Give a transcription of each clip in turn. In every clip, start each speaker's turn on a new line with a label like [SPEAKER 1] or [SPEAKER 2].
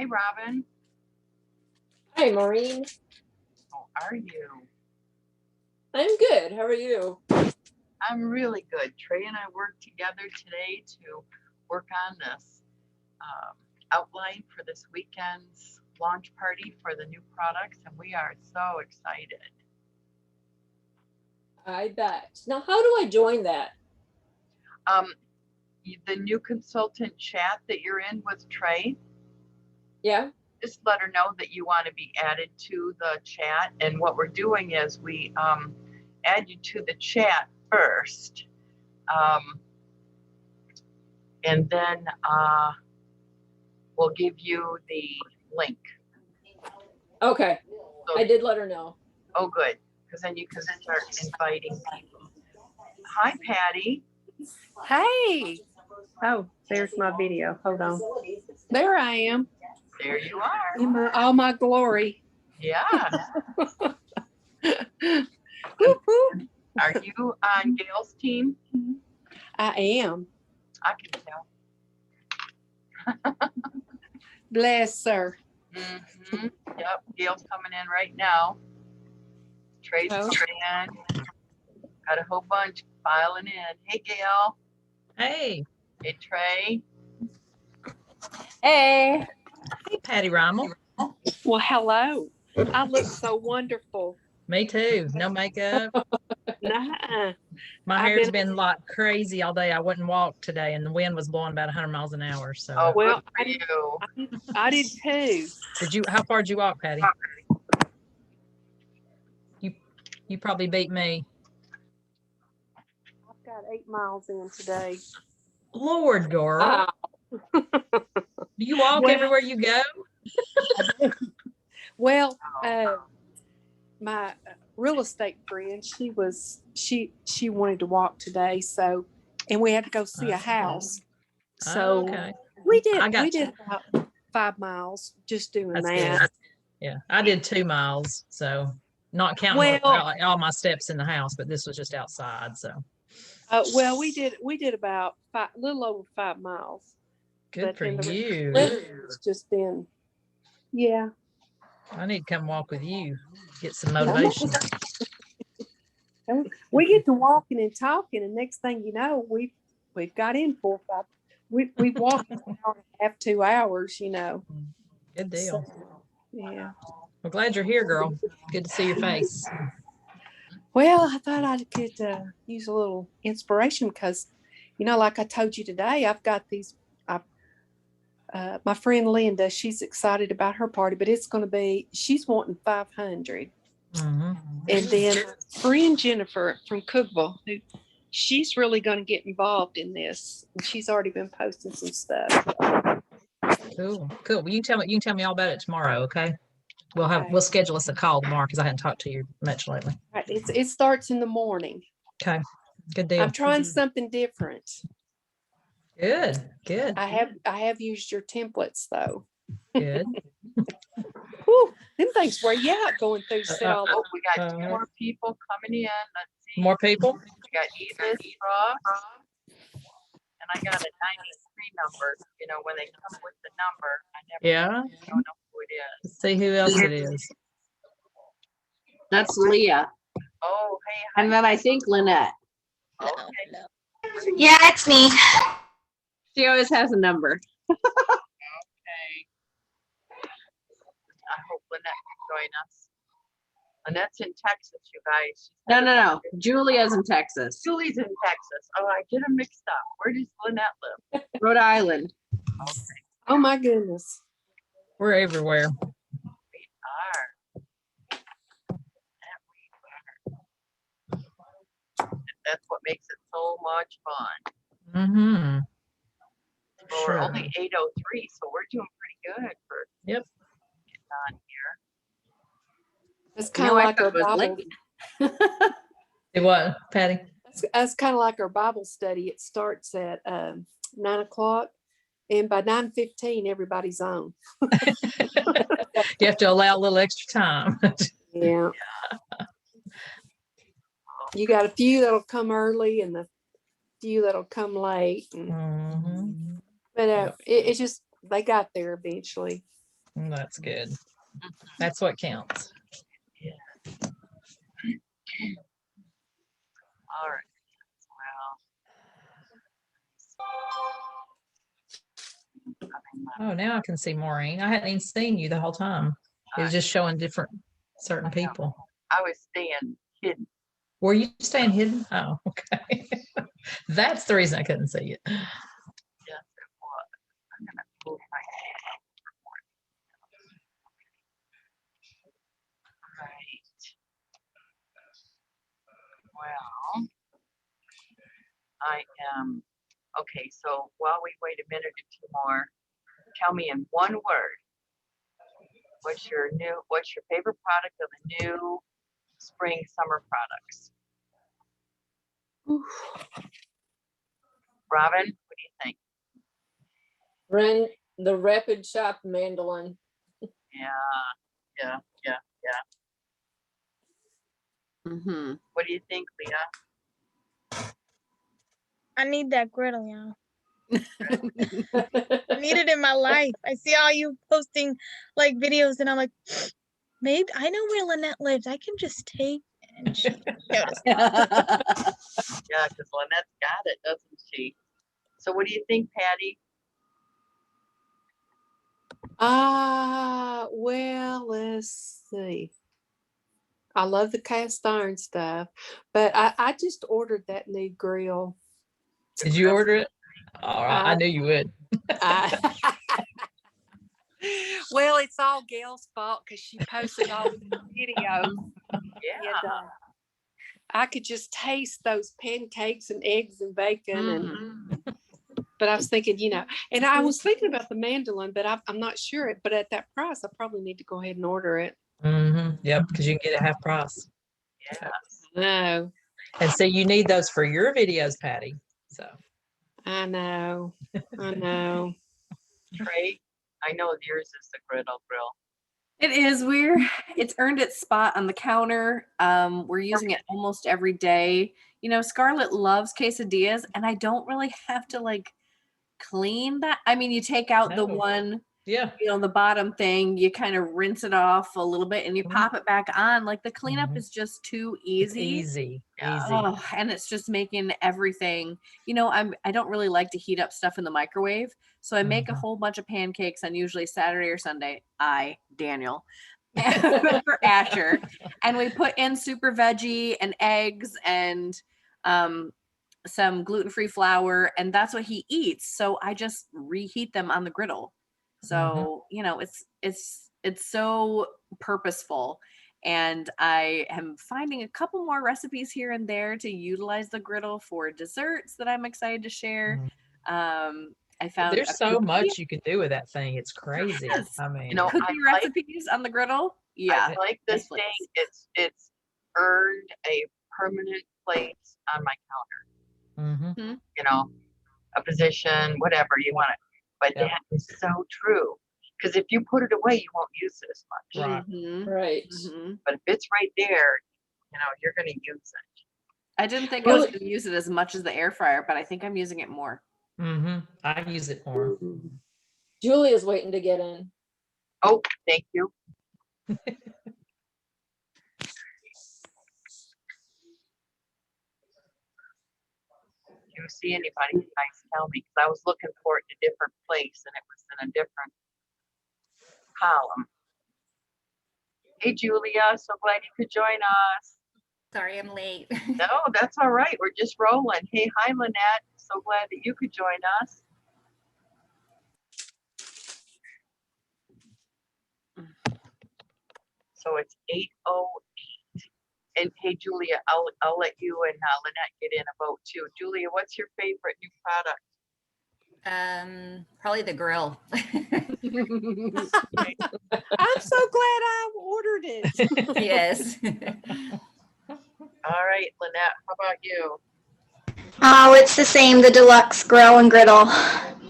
[SPEAKER 1] Hi, Robin.
[SPEAKER 2] Hi, Maureen.
[SPEAKER 1] How are you?
[SPEAKER 2] I'm good. How are you?
[SPEAKER 1] I'm really good. Trey and I worked together today to work on this outline for this weekend's launch party for the new products, and we are so excited.
[SPEAKER 2] I bet. Now, how do I join that?
[SPEAKER 1] The new consultant chat that you're in with Trey,
[SPEAKER 2] Yeah.
[SPEAKER 1] just let her know that you want to be added to the chat. And what we're doing is we add you to the chat first. And then we'll give you the link.
[SPEAKER 2] Okay.
[SPEAKER 1] So,
[SPEAKER 2] I did let her know.
[SPEAKER 1] Oh, good. Because then you can start inviting people. Hi, Patty.
[SPEAKER 3] Hey.
[SPEAKER 4] Oh, there's my video. Hold on.
[SPEAKER 3] There I am.
[SPEAKER 1] There you are.
[SPEAKER 3] In all my glory.
[SPEAKER 1] Yeah.
[SPEAKER 3] Whoop, whoop.
[SPEAKER 1] Are you on Gail's team?
[SPEAKER 3] I am.
[SPEAKER 1] I can tell.
[SPEAKER 3] Bless her.
[SPEAKER 1] Mm-hmm. Yep. Gail's coming in right now. Trey's coming in. Got a whole bunch filing in. Hey, Gail.
[SPEAKER 5] Hey.
[SPEAKER 1] Hey, Trey.
[SPEAKER 2] Hey.
[SPEAKER 5] Hey, Patty Rommel.
[SPEAKER 3] Well, hello. I look so wonderful.
[SPEAKER 5] Me too. No makeup.
[SPEAKER 3] Nuh-uh.
[SPEAKER 5] My hair's been like crazy all day. I wouldn't walk today, and the wind was blowing about 100 miles an hour. So.
[SPEAKER 1] Oh,
[SPEAKER 3] well,
[SPEAKER 1] good for you.
[SPEAKER 3] I did too.
[SPEAKER 5] Did you? How far did you walk, Patty? You probably beat me.
[SPEAKER 3] I've got 8 miles in today.
[SPEAKER 5] Lord, girl. Do you walk everywhere you go?
[SPEAKER 3] Well, my real estate friend, she wanted to walk today, so, and we had to go see a house. So
[SPEAKER 5] okay.
[SPEAKER 3] we did about 5 miles just doing
[SPEAKER 5] That's
[SPEAKER 3] that.
[SPEAKER 5] good. Yeah, I did 2 miles, so not counting all my steps in the house, but this was just outside. So,
[SPEAKER 3] well, we did about a little over 5 miles.
[SPEAKER 5] Good for you.
[SPEAKER 3] It's just been, yeah.
[SPEAKER 5] I need to come walk with you, get some motivation.
[SPEAKER 3] We get to walking and talking, and next thing you know, we've got in 4 or 5. We've walked an hour and a half, 2 hours, you know.
[SPEAKER 5] Good deal.
[SPEAKER 3] So, yeah.
[SPEAKER 5] We're glad you're here, girl. Good to see your face.
[SPEAKER 3] Well, I thought I could use a little inspiration because, you know, like I told you today, I've got these. My friend Linda, she's excited about her party, but it's going to be, she's wanting 500.
[SPEAKER 5] Mm-hmm.
[SPEAKER 3] And then friend Jennifer from Cookville, she's really going to get involved in this. And she's already been posting some stuff.
[SPEAKER 5] Cool. Well, you can tell me all about it tomorrow, okay? We'll schedule us a call tomorrow because I hadn't talked to you much lately.
[SPEAKER 3] Right. It starts in the morning.
[SPEAKER 5] Okay. Good deal.
[SPEAKER 3] I'm trying something different.
[SPEAKER 5] Good.
[SPEAKER 3] I have used your templates though.
[SPEAKER 5] Good.
[SPEAKER 3] Whew, them things wear you out going through all.
[SPEAKER 1] Oh, we got 2 more people coming in. Let's see.
[SPEAKER 5] More people?
[SPEAKER 1] We got Edith, Rob, and I got a 93 number. You know, when they come with the number, I don't know who it is.
[SPEAKER 5] Let's see who else it is.
[SPEAKER 4] That's Leah.
[SPEAKER 1] Oh, hey. Hi.
[SPEAKER 4] And then I think Lynette.
[SPEAKER 1] Okay.
[SPEAKER 6] Yeah, it's me.
[SPEAKER 4] She always has a number.
[SPEAKER 1] Okay. I hope Lynette can join us. Lynette's in Texas, you guys.
[SPEAKER 4] No. Julia's in Texas.
[SPEAKER 1] Julie's in Texas. Oh, I get them mixed up. Where does Lynette live?
[SPEAKER 4] Rhode Island.
[SPEAKER 1] Okay.
[SPEAKER 3] Oh my goodness.
[SPEAKER 5] We're everywhere.
[SPEAKER 1] We are. That's what makes it so much fun.
[SPEAKER 5] Mm-hmm.
[SPEAKER 1] Well, we're only 8:03, so we're doing pretty good for getting on here.
[SPEAKER 3] It's kind of like our Bible.
[SPEAKER 5] What, Patty?
[SPEAKER 3] That's kind of like our Bible study. It starts at 9 o'clock, and by 9:15, everybody's on.
[SPEAKER 5] You have to allow a little extra time.
[SPEAKER 3] Yeah. You got a few that'll come early and the few that'll come late. And,
[SPEAKER 5] Mm-hmm.
[SPEAKER 3] but it's just, they got there eventually.
[SPEAKER 5] That's good.
[SPEAKER 1] Mhm.
[SPEAKER 5] That's what counts.
[SPEAKER 1] All right. Well.
[SPEAKER 5] Oh, now I can see Maureen. I hadn't even seen you the whole time. It was just showing different certain people.
[SPEAKER 1] I was staying hidden.
[SPEAKER 5] Were you staying hidden? Oh, okay. That's the reason I couldn't see it.
[SPEAKER 1] Yes, it was. I'm gonna move my hand. Right. Well, I am okay. So while we wait a minute or two more, tell me in one word, what's your favorite product of the new spring summer products? Robin, what do you think?
[SPEAKER 2] The Rapid Shop mandolin.
[SPEAKER 1] Yeah.
[SPEAKER 4] Mm-hmm.
[SPEAKER 1] What do you think, Leah?
[SPEAKER 6] I need that griddle, y'all. I need it in my life. I see all you posting like videos, and I'm like, maybe I know where Lynette lives. I can just take and she showed us.
[SPEAKER 1] Yeah, because Lynette's got it, doesn't she? So what do you think, Patty?
[SPEAKER 3] Well, let's see. I love the cast iron stuff, but I just ordered that new grill.
[SPEAKER 5] Did you order it? Oh, I knew you would.
[SPEAKER 3] I- well, it's all Gail's fault because she posted all the videos.
[SPEAKER 1] Yeah.
[SPEAKER 3] And, I could just taste those pancakes and eggs and bacon, and
[SPEAKER 1] Mhm.
[SPEAKER 3] but I was thinking, and I was thinking about the mandolin, but I'm not sure. But at that price, I probably need to go ahead and order it.
[SPEAKER 5] Yep, because you can get it half price.
[SPEAKER 1] Yes.
[SPEAKER 3] No,
[SPEAKER 5] And so you need those for your videos, Patty. So
[SPEAKER 3] I know.
[SPEAKER 1] Trey, I know yours is the griddle grill.
[SPEAKER 4] It is. It's earned its spot on the counter. We're using it almost every day. Scarlett loves quesadillas, and I don't really have to like clean that. I mean, you take out the
[SPEAKER 5] No.
[SPEAKER 4] one,
[SPEAKER 5] yeah.
[SPEAKER 4] the bottom thing, you kind of rinse it off a little bit and you
[SPEAKER 5] Mhm.
[SPEAKER 4] pop it back on. Like the cleanup
[SPEAKER 5] Mhm.
[SPEAKER 4] is just too
[SPEAKER 5] It's
[SPEAKER 4] easy.
[SPEAKER 5] easy.
[SPEAKER 1] Yeah.
[SPEAKER 4] Oh, and it's just making everything, I don't really like to heat up stuff in the microwave. So I make a
[SPEAKER 5] Mhm.
[SPEAKER 4] whole bunch of pancakes on usually Saturday or Sunday. Daniel, for Asher. And we put in super veggie and eggs and some gluten-free flour, and that's what he eats. So I just reheat them on the griddle. So, it's so purposeful. And I am finding a couple more recipes here and there to utilize the griddle for desserts that I'm excited to share. I found
[SPEAKER 5] There's so much you can do with that thing. It's crazy.
[SPEAKER 4] Yes.
[SPEAKER 5] I mean,
[SPEAKER 4] cookie
[SPEAKER 1] I like-
[SPEAKER 4] recipes on the griddle. Yeah.
[SPEAKER 1] I like this
[SPEAKER 4] yes,
[SPEAKER 1] thing.
[SPEAKER 4] please.
[SPEAKER 1] It's earned a permanent place on my counter.
[SPEAKER 5] mhm.
[SPEAKER 1] A position, whatever you want it. But
[SPEAKER 5] Yeah.
[SPEAKER 1] that is so true. Because if you put it away, you won't use it as much.
[SPEAKER 5] Right.
[SPEAKER 4] Mhm,
[SPEAKER 2] Right.
[SPEAKER 4] mhm.
[SPEAKER 1] But if it's right there, you're going to use it.
[SPEAKER 4] I didn't think I was
[SPEAKER 2] Well-
[SPEAKER 4] going to use it as much as the air fryer, but I think I'm using it more.
[SPEAKER 5] I use it more.
[SPEAKER 2] Julia's waiting to get in.
[SPEAKER 1] Oh, thank you. If you see anybody, you guys tell me. Because I was looking for it in a different place and it was in a different column. Hey, Julia, so glad you could join us.
[SPEAKER 7] Sorry, I'm late.
[SPEAKER 1] No, that's all right. We're just rolling. Hey, hi, Lynette. So glad that you could join us. So it's 8:08. And hey, Julia, I'll let you and Lynette get in a vote too. Julia, what's your favorite new product?
[SPEAKER 7] Probably the grill.
[SPEAKER 3] I'm so glad I ordered it.
[SPEAKER 7] Yes.
[SPEAKER 1] All right, Lynette, how about you?
[SPEAKER 8] Oh, it's the same, the deluxe grill and griddle.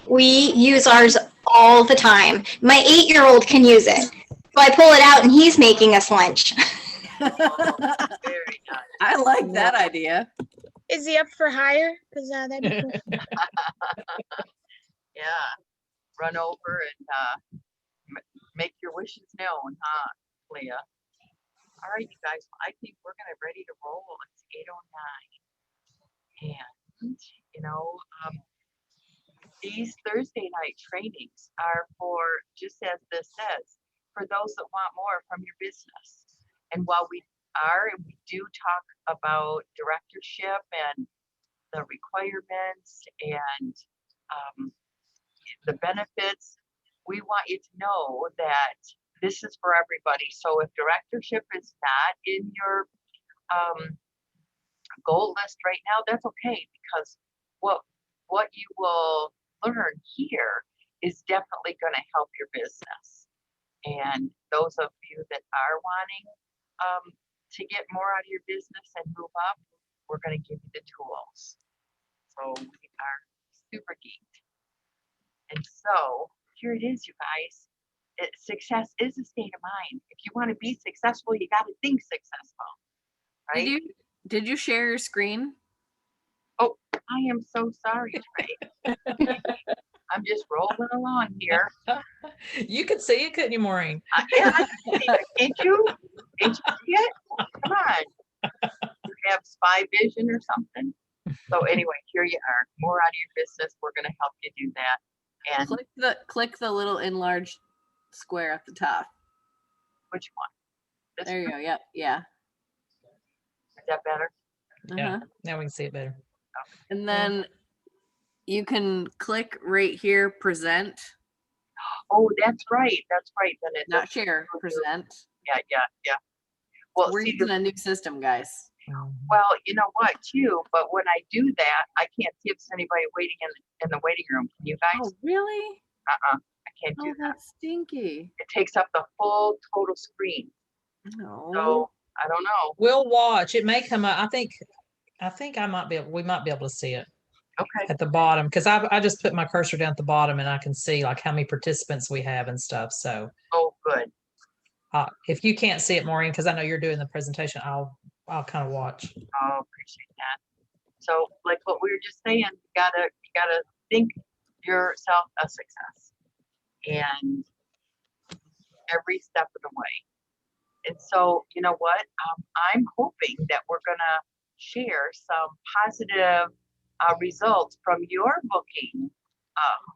[SPEAKER 8] We use ours all the time. My 8-year-old can use it. So I pull it out and he's making us lunch.
[SPEAKER 1] Very nice.
[SPEAKER 4] I like that idea.
[SPEAKER 6] Is he up for hire? Because that'd be cool.
[SPEAKER 1] Yeah, run over and make your wishes known, huh, Leah? All right, you guys, I think we're gonna ready to roll. It's 8:09. And, you know, these Thursday night trainings are for, just as this says, for those that want more from your business. And while we do talk about directorship and the requirements and the benefits, we want you to know that this is for everybody. So if directorship is not in your goal list right now, that's okay, because what you will learn here is definitely going to help your business. And those of you that are wanting to get more out of your business and move up, we're going to give you the tools. So we are super geeked. And so here it is, you guys. Success is a state of mind. If you want to be successful, you got to think successful, right?
[SPEAKER 4] Did you share your screen?
[SPEAKER 1] Oh, I am so sorry, Trey. I'm just rolling along here.
[SPEAKER 5] You could see it, couldn't you, Maureen?
[SPEAKER 1] Yeah, I can see it. Can't you? Can't you see it? Come on. You have spy vision or something. So anyway, here you are. More out of your business. We're going to help you do that. And
[SPEAKER 4] Click the little enlarged square at the top.
[SPEAKER 1] which one? This
[SPEAKER 4] There you
[SPEAKER 1] one?
[SPEAKER 4] go. Yep. Yeah.
[SPEAKER 1] Is that better?
[SPEAKER 5] Yeah.
[SPEAKER 4] Uh-huh.
[SPEAKER 5] Now we can see it better.
[SPEAKER 4] And then you can click right here, present,
[SPEAKER 1] Oh, that's right. That's right. Then it
[SPEAKER 4] not
[SPEAKER 1] does-
[SPEAKER 4] share, present.
[SPEAKER 1] Yeah. Well,
[SPEAKER 4] We're
[SPEAKER 1] see,
[SPEAKER 4] using a new system, guys.
[SPEAKER 1] well, you know what, too? But when I do that, I can't see if there's anybody waiting in the waiting room. Can you guys?
[SPEAKER 4] Oh, really?
[SPEAKER 1] I can't do
[SPEAKER 4] Oh,
[SPEAKER 1] that.
[SPEAKER 4] that's stinky.
[SPEAKER 1] It takes up the full total screen.
[SPEAKER 4] No.
[SPEAKER 1] So I don't know.
[SPEAKER 5] We'll watch. It may come up. I think we might be able to see it
[SPEAKER 1] Okay.
[SPEAKER 5] at the bottom, because I just put my cursor down at the bottom and I can see like how many participants we have and stuff. So
[SPEAKER 1] Oh, good.
[SPEAKER 5] if you can't see it, Maureen, because I know you're doing the presentation, I'll kind of watch.
[SPEAKER 1] Oh, appreciate that. So, like what we were just saying, you gotta think yourself a success, and every step of the way. And so, you know what? I'm hoping that we're gonna share some positive results from your booking,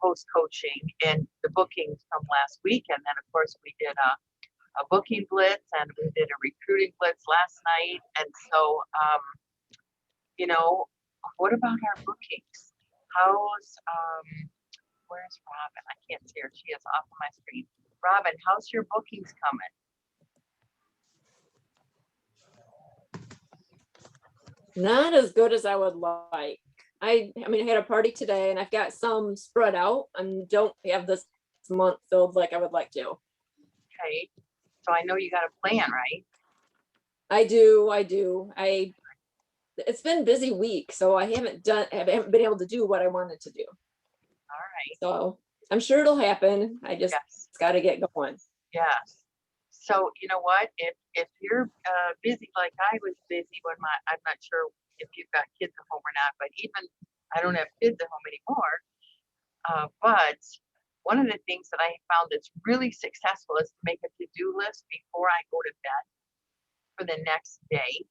[SPEAKER 1] host coaching, and the bookings from last week. And then, of course, we did a booking blitz and we did a recruiting blitz last night. And so, you know, what about our bookings? How's where's Robin? I can't see her. She is off of my screen. Robin, how's your bookings coming?
[SPEAKER 2] Not as good as I would like. I mean, I had a party today and I've got some spread out and don't have this month filled like I would like to.
[SPEAKER 1] Okay. So I know you got a plan, right?
[SPEAKER 2] I do. It's been a busy week, so I haven't been able to do what I wanted to do.
[SPEAKER 1] All right.
[SPEAKER 2] So I'm sure it'll happen. I just
[SPEAKER 1] Yes.
[SPEAKER 2] got to get going.
[SPEAKER 1] Yes. So you know what? If you're busy like I was busy when I'm not sure if you've got kids at home or not, but even I don't have kids at home anymore. But one of the things that I found that's really successful is to make a to-do list before I go to bed for the next day,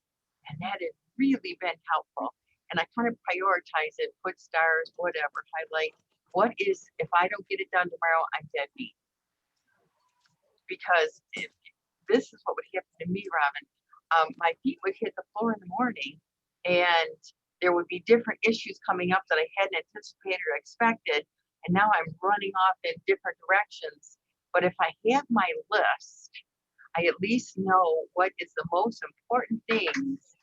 [SPEAKER 1] and that has really been helpful. And I kind of prioritize it, put stars, whatever, highlight. What is, if I don't get it done tomorrow, I'm dead meat. Because this is what would happen to me, Robin. My feet would hit the floor in the morning, and there would be different issues coming up that I hadn't anticipated or expected. And now I'm running off in different directions. But if I have my list, I at least know what is the most important things,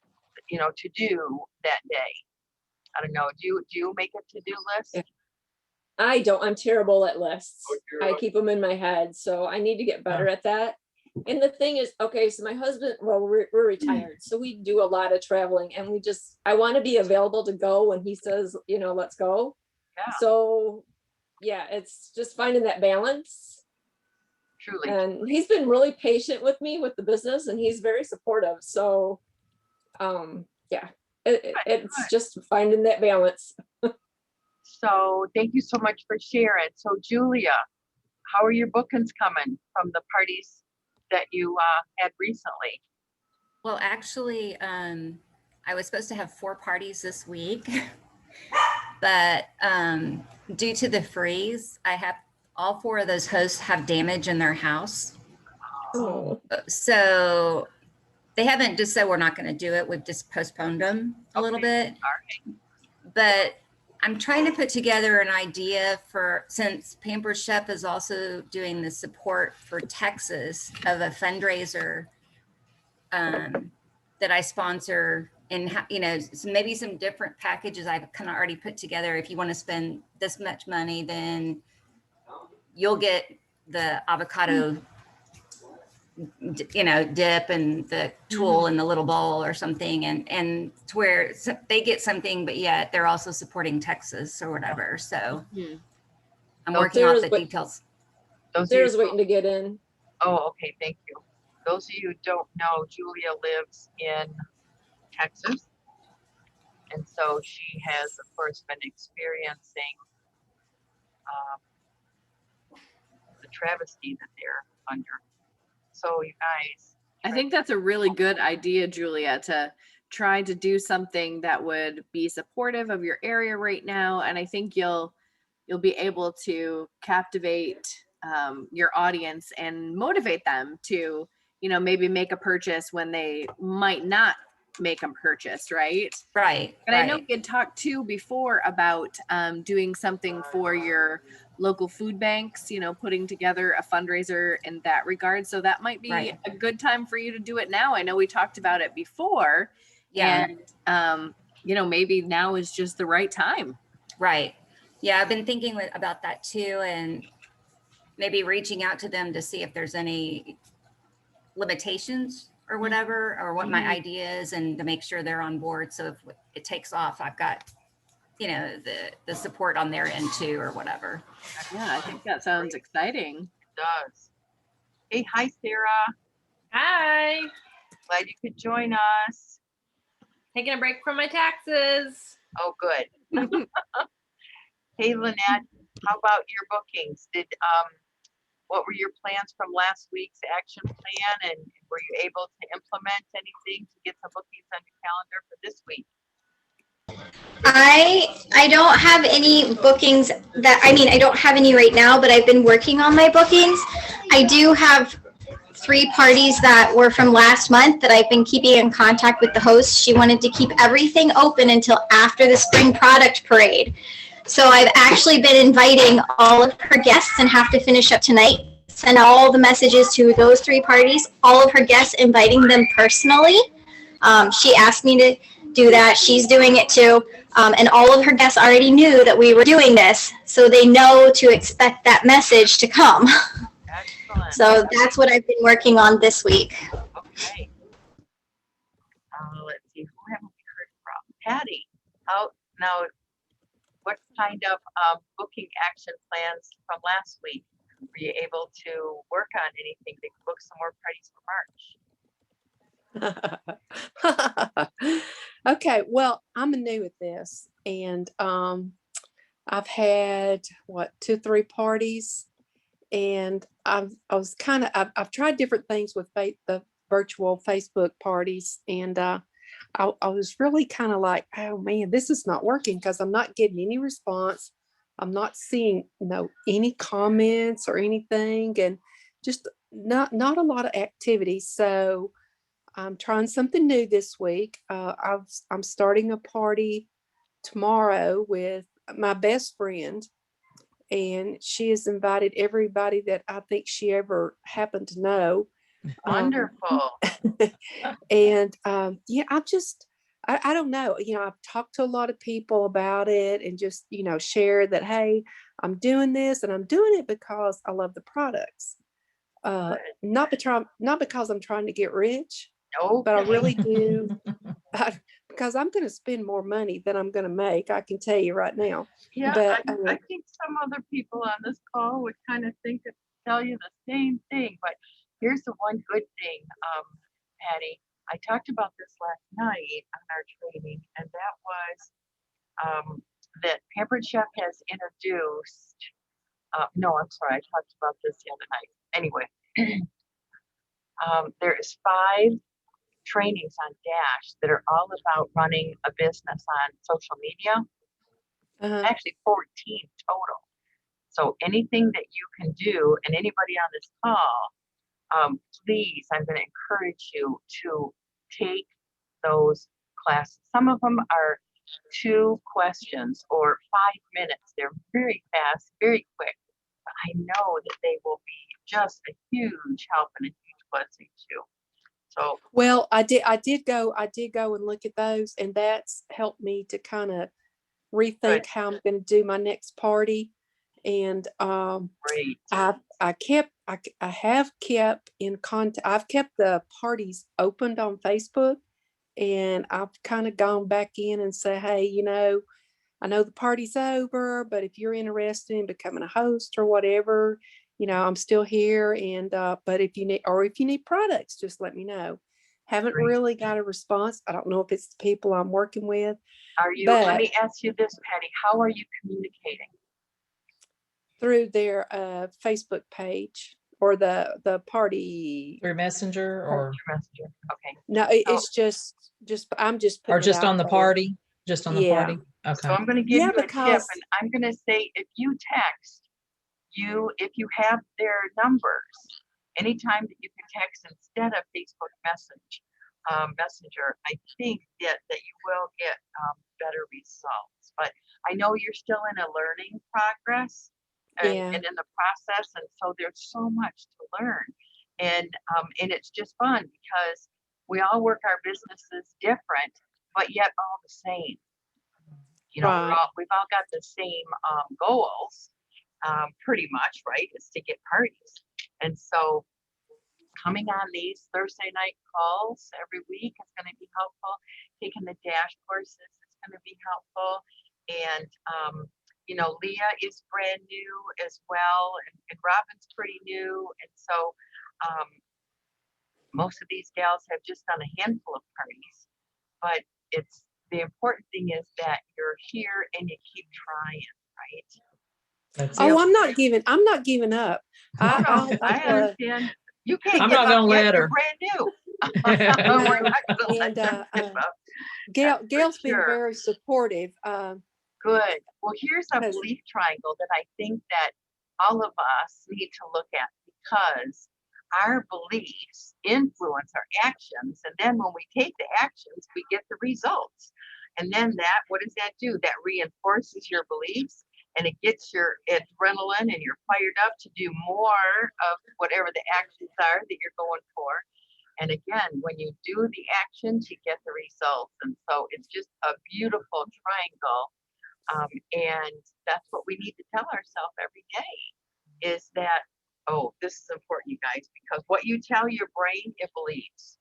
[SPEAKER 1] you know, to do that day. I don't know. Do you make a to-do list?
[SPEAKER 2] I don't. I'm terrible at lists. I keep them in my head, so I need to get better at that. And the thing is, okay, so my husband, well, we're retired, so we do a lot of traveling, and I want to be available to go when he says, you know, let's go.
[SPEAKER 1] Yeah.
[SPEAKER 2] So yeah, it's just finding that balance.
[SPEAKER 1] Truly.
[SPEAKER 2] And he's been really patient with me with the business, and he's very supportive. So yeah, it's just finding that balance.
[SPEAKER 1] So thank you so much for sharing. So Julia, how are your bookings coming from the parties that you had recently?
[SPEAKER 7] Well, actually, I was supposed to have 4 parties this week, but due to the freeze, I have all 4 of those hosts have damage in their house.
[SPEAKER 2] Oh,
[SPEAKER 7] So they haven't just said we're not going to do it. We've just postponed them a little bit.
[SPEAKER 1] All right.
[SPEAKER 7] But I'm trying to put together an idea for, since Pampered Chef is also doing the support for Texas of a fundraiser that I sponsor, and maybe some different packages I've kind of already put together. If you want to spend this much money, then you'll get the avocado dip and the tool in the little bowl or something, and to where they get something, but yet they're also supporting Texas or whatever. So I'm working off the details.
[SPEAKER 2] Sarah's waiting to get in.
[SPEAKER 1] Oh, okay, thank you. Those of you who don't know, Julia lives in Texas, and so she has, of course, been experiencing the travesty that they're under. So you guys,
[SPEAKER 4] I think that's a really good idea, Julia, to try to do something that would be supportive of your area right now. And I think you'll be able to captivate your audience and motivate them to, maybe make a purchase when they might not make a purchase, right?
[SPEAKER 7] Right.
[SPEAKER 4] And I know we had talked too before about doing something for your local food banks, putting together a fundraiser in that regard. So that might be a good time for you to do it now. I know we talked about it before.
[SPEAKER 7] Yeah.
[SPEAKER 4] And, maybe now is just the right time.
[SPEAKER 7] Right. Yeah, I've been thinking about that too, and maybe reaching out to them to see if there's any limitations or whatever, or what my idea is, and to make sure they're on board. So if it takes off, I've got, the support on their end too, or whatever.
[SPEAKER 4] Yeah, I think that sounds exciting.
[SPEAKER 1] it does. Hey, hi, Sarah.
[SPEAKER 9] Hi.
[SPEAKER 1] Glad you could join us.
[SPEAKER 9] Taking a break from my taxes.
[SPEAKER 1] Oh, good. Hey, Lynette, how about your bookings? What were your plans from last week's action plan, and were you able to implement anything to get some bookings on your calendar for this week?
[SPEAKER 8] I don't have any bookings I don't have any right now, but I've been working on my bookings. I do have 3 parties that were from last month that I've been keeping in contact with the host. She wanted to keep everything open until after the spring product parade. So I've actually been inviting all of her guests and have to finish up tonight. Send all the messages to those 3 parties, all of her guests, inviting them personally. She asked me to do that. She's doing it too. And all of her guests already knew that we were doing this, so they know to expect that message to come.
[SPEAKER 1] Excellent.
[SPEAKER 8] So that's what I've been working on this week.
[SPEAKER 1] Okay. Let's see, who haven't we heard from? Patty, what kind of booking action plans from last week? Were you able to work on anything to book some more parties for March?
[SPEAKER 3] Okay, well, I'm new at this, and I've had 2, 3 parties, and I've tried different things with the virtual Facebook parties, and I was really kind of like, oh man, this is not working, because I'm not getting any response. I'm not seeing any comments or anything, and just not a lot of activity. So I'm trying something new this week. I'm starting a party tomorrow with my best friend, and she has invited everybody that I think she ever happened to know.
[SPEAKER 1] Wonderful.
[SPEAKER 3] And yeah, I don't know. I've talked to a lot of people about it, and just, share that, hey, I'm doing this, and I'm doing it because I love the products. Not because I'm trying to get rich, but I really do. Because I'm going to spend more money than I'm going to make. I can tell you right now.
[SPEAKER 1] Yeah,
[SPEAKER 3] But
[SPEAKER 1] I think some other people on this call would kind of tell you the same thing. But here's the one good thing, Patty. I talked about this last night on our training, and that was that Pampered Chef has introduced No, I'm sorry, I talked about this the other night. Anyway, there is 5 trainings on Dash that are all about running a business on social media. Actually 14 total. So anything that you can do, and anybody on this call, please, I'm going to encourage you to take those classes. Some of them are 2 questions or 5 minutes. They're very fast, very quick. But I know that they will be just a huge help and a huge blessing too. So
[SPEAKER 3] well, I did go and look at those, and that's helped me to kind of rethink
[SPEAKER 1] Good.
[SPEAKER 3] how I'm going to do my next party. And
[SPEAKER 1] great.
[SPEAKER 3] I have kept in contact. I've kept the parties opened on Facebook, and I've kind of gone back in and say, hey, you know, I know the party's over, but if you're interested in becoming a host or whatever, you know, I'm still here. And but if you need products, just let me know. Haven't
[SPEAKER 1] Great.
[SPEAKER 3] really got a response. I don't know if it's the people I'm working with.
[SPEAKER 1] Are you?
[SPEAKER 3] But
[SPEAKER 1] let me ask you this, Patty. How are you communicating?
[SPEAKER 3] through their Facebook page or the party.
[SPEAKER 5] Through Messenger or
[SPEAKER 1] Messenger. Okay.
[SPEAKER 3] No, it's just I'm just
[SPEAKER 5] or
[SPEAKER 3] putting it
[SPEAKER 5] just
[SPEAKER 3] out
[SPEAKER 5] on the
[SPEAKER 3] there.
[SPEAKER 5] party? Just on the
[SPEAKER 3] Yeah.
[SPEAKER 5] party? Okay.
[SPEAKER 1] So I'm going to give
[SPEAKER 3] Yeah,
[SPEAKER 1] you a tip,
[SPEAKER 3] because-
[SPEAKER 1] and I'm going to say if you text if you have their numbers, anytime that you can text instead of Facebook Messenger, I think that you will get better results. But I know you're still in a learning progress and,
[SPEAKER 3] Yeah.
[SPEAKER 1] and in the process, and so there's so much to learn, and it's just fun because we all work our businesses different, but yet all the same. You know,
[SPEAKER 3] Right.
[SPEAKER 1] we've all got the same goals, pretty much, right? Is to get parties, and so coming on these Thursday night calls every week is going to be helpful. Taking the Dash courses is going to be helpful. And, you know, Leah is brand new as well. And Robin's pretty new. And so most of these gals have just done a handful of parties. But the important thing is that you're here and you keep trying, right?
[SPEAKER 5] That's
[SPEAKER 3] Oh,
[SPEAKER 5] it.
[SPEAKER 3] I'm not giving up.
[SPEAKER 1] I understand. You can't
[SPEAKER 5] I'm
[SPEAKER 1] give
[SPEAKER 5] not
[SPEAKER 1] up
[SPEAKER 5] gonna
[SPEAKER 1] yet.
[SPEAKER 5] let
[SPEAKER 1] You're
[SPEAKER 5] her.
[SPEAKER 1] brand new. We're not gonna let them give up.
[SPEAKER 3] Gail's been
[SPEAKER 1] sure.
[SPEAKER 3] very supportive.
[SPEAKER 1] Good. Well, here's a
[SPEAKER 3] Because-
[SPEAKER 1] belief triangle that I think that all of us need to look at, because our beliefs influence our actions. And then when we take the actions, we get the results. And then what does that do? That reinforces your beliefs, and it gets your adrenaline, and you're fired up to do more of whatever the actions are that you're going for. And again, when you do the actions, you get the results. And so it's just a beautiful triangle. And that's what we need to tell ourselves every day, is that, oh, this is important, you guys, because what you tell your brain, it believes.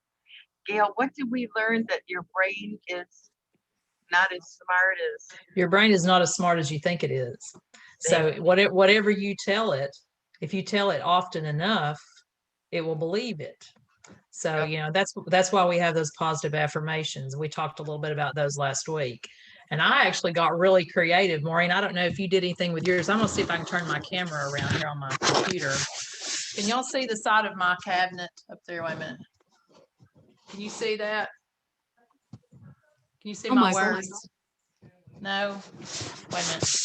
[SPEAKER 1] Gail, what did we learn? That your brain is not as smart as...
[SPEAKER 5] Your brain is not as smart as you think it is. So whatever you tell it, if you tell it often enough, it will believe it. So, you know, that's why we have those positive affirmations. We talked a little bit about those last week. And I actually got really creative. Maureen, I don't know if you did anything with yours. I'm going to see if I can turn my camera around here on my computer. Can y'all see the side of my cabinet up there? Wait a minute. Can you see that? Can you see my words? No? Wait a minute.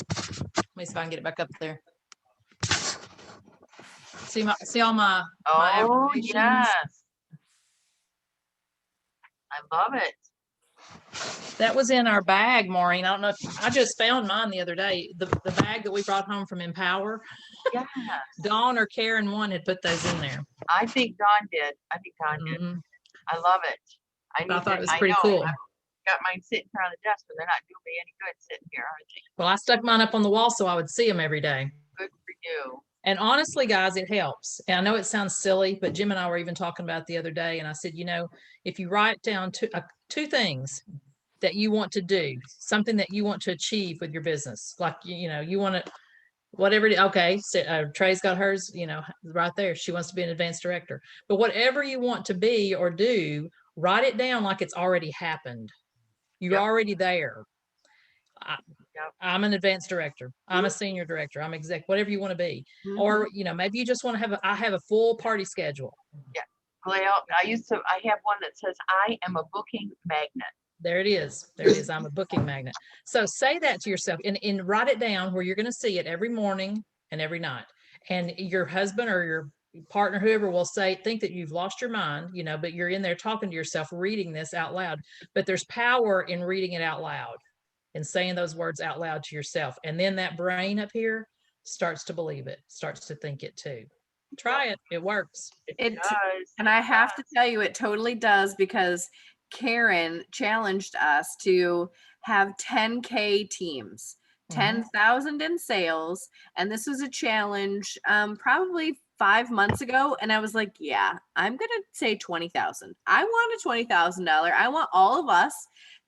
[SPEAKER 5] Let me see if I can get it back up there. See all my affirmations?
[SPEAKER 1] Yes. I love it.
[SPEAKER 5] That was in our bag, Maureen. I don't know if I just found mine the other day. The bag that we brought home from Empower.
[SPEAKER 1] Yes.
[SPEAKER 5] Dawn or Karen one had put those in there.
[SPEAKER 1] I think Dawn did.
[SPEAKER 5] Mhm.
[SPEAKER 1] I love it.
[SPEAKER 5] I thought it was pretty cool.
[SPEAKER 1] I've got mine sitting here on the desk, and they're not doing me any good sitting here, are they?
[SPEAKER 5] Well, I stuck mine up on the wall so I would see them every day.
[SPEAKER 1] Good for you.
[SPEAKER 5] And honestly, guys, it helps. And I know it sounds silly, but Jim and I were even talking about it the other day. And I said, you know, if you write down two things that you want to do, something that you want to achieve with your business, like, you know, you want to, whatever. Okay. So, Trey's got hers, you know, right there. She wants to be an advanced director, but whatever you want to be or do, write it down like it's already happened. You're already there.
[SPEAKER 1] Yep.
[SPEAKER 5] I'm an advanced director. I'm a senior director. I'm exec, whatever you want to be.
[SPEAKER 4] Mhm.
[SPEAKER 5] Or, maybe you just want to I have a full party schedule.
[SPEAKER 1] Yeah. I have one that says, I am a booking magnet.
[SPEAKER 5] There it is. There it is. I'm a booking magnet. So say that to yourself and write it down where you're going to see it every morning and every night. And your husband or your partner, whoever will think that you've lost your mind, but you're in there talking to yourself, reading this out loud. But there's power in reading it out loud and saying those words out loud to yourself. And then that brain up here starts to believe it, starts to think it too. Try it. It works.
[SPEAKER 4] It
[SPEAKER 1] does.
[SPEAKER 4] And I have to tell you, it totally does, because Karen challenged us to have 10K teams, 10,000 in sales. And this was a challenge probably 5 months ago. And I was like, yeah, I'm going to say 20,000. I want a $20,000. I want all of us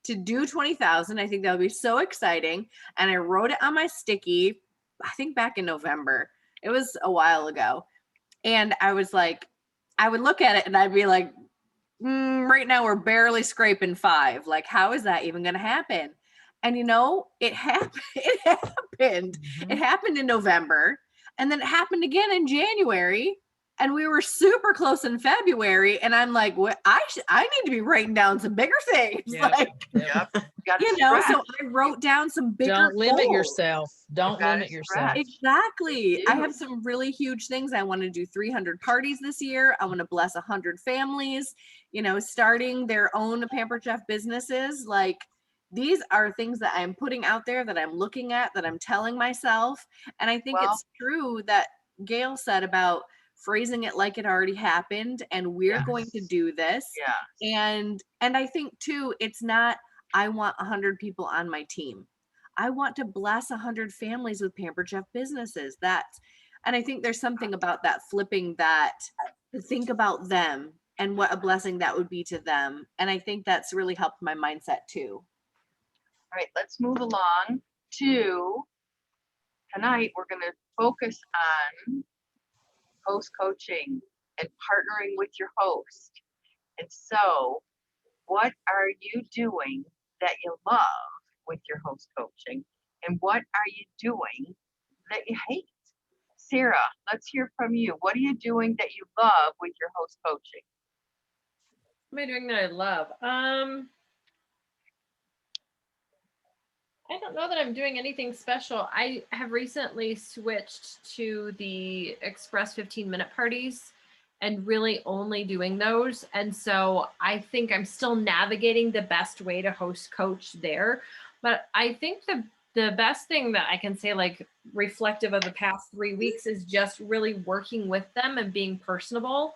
[SPEAKER 4] to do 20,000. I think that would be so exciting. And I wrote it on my sticky, I think back in November. It was a while ago. And I was like, I would look at it and I'd be like, right now we're barely scraping 5. Like, how is that even going to happen? And it happened. It happened. It happened in November, and then it happened again in January, and we were super close in February. And I'm like, what? I need to be writing down some bigger things.
[SPEAKER 5] Yep.
[SPEAKER 4] Like,
[SPEAKER 1] Yep.
[SPEAKER 4] so I wrote down some bigger.
[SPEAKER 5] Don't limit
[SPEAKER 4] goals.
[SPEAKER 5] yourself. Don't limit yourself.
[SPEAKER 4] Exactly. I have some really huge things. I want to do 300 parties this year. I want to bless 100 families, starting their own Pampered Chef businesses. Like, these are things that I'm putting out there, that I'm looking at, that I'm telling myself. And I think it's true that Gail said about phrasing it like it already happened, and we're going to do this.
[SPEAKER 1] Yeah.
[SPEAKER 4] And I think too, it's not, I want 100 people on my team. I want to bless 100 families with Pampered Chef businesses. And I think there's something about that, flipping that, to think about them and what a blessing that would be to them. And I think that's really helped my mindset too.
[SPEAKER 1] All right, let's move along to tonight. We're going to focus on host coaching and partnering with your host. And so, what are you doing that you love with your host coaching? And what are you doing that you hate? Sarah, let's hear from you. What are you doing that you love with your host coaching?
[SPEAKER 9] What am I doing that I love? I don't know that I'm doing anything special. I have recently switched to the express 15-minute parties and really only doing those. And so I think I'm still navigating the best way to host coach there. But I think the best thing that I can say, like reflective of the past 3 weeks, is just really working with them and being personable.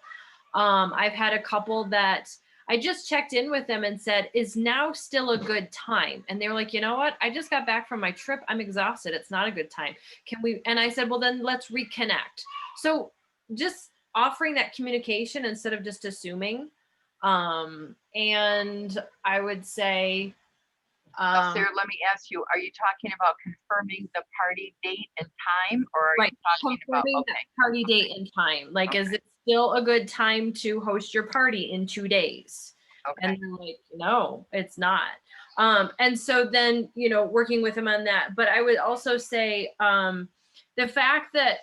[SPEAKER 9] I've had a couple that I just checked in with them and said, is now still a good time? And they were like, you know what? I just got back from my trip. I'm exhausted. It's not a good time. Can we? And I said, well, then let's reconnect. So just offering that communication instead of just assuming. And I would say,
[SPEAKER 1] Sarah, let me ask you, are you talking about confirming the party date and time, or are you talking about
[SPEAKER 9] the party date and time? Like, is it still a good time to host your party in 2 days?
[SPEAKER 1] Okay.
[SPEAKER 9] And they're like, no, it's not. And so then, working with them on that. But I would also say the fact that,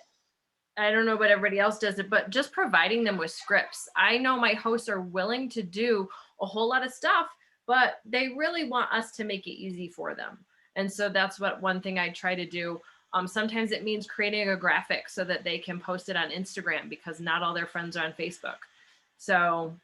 [SPEAKER 9] I don't know what everybody else does it, but just providing them with scripts. I know my hosts are willing to do a whole lot of stuff, but they really want us to make it easy for them. And so that's one thing I try to do. Sometimes it means creating a graphic so that they can post it on Instagram, because not all their friends are on Facebook. So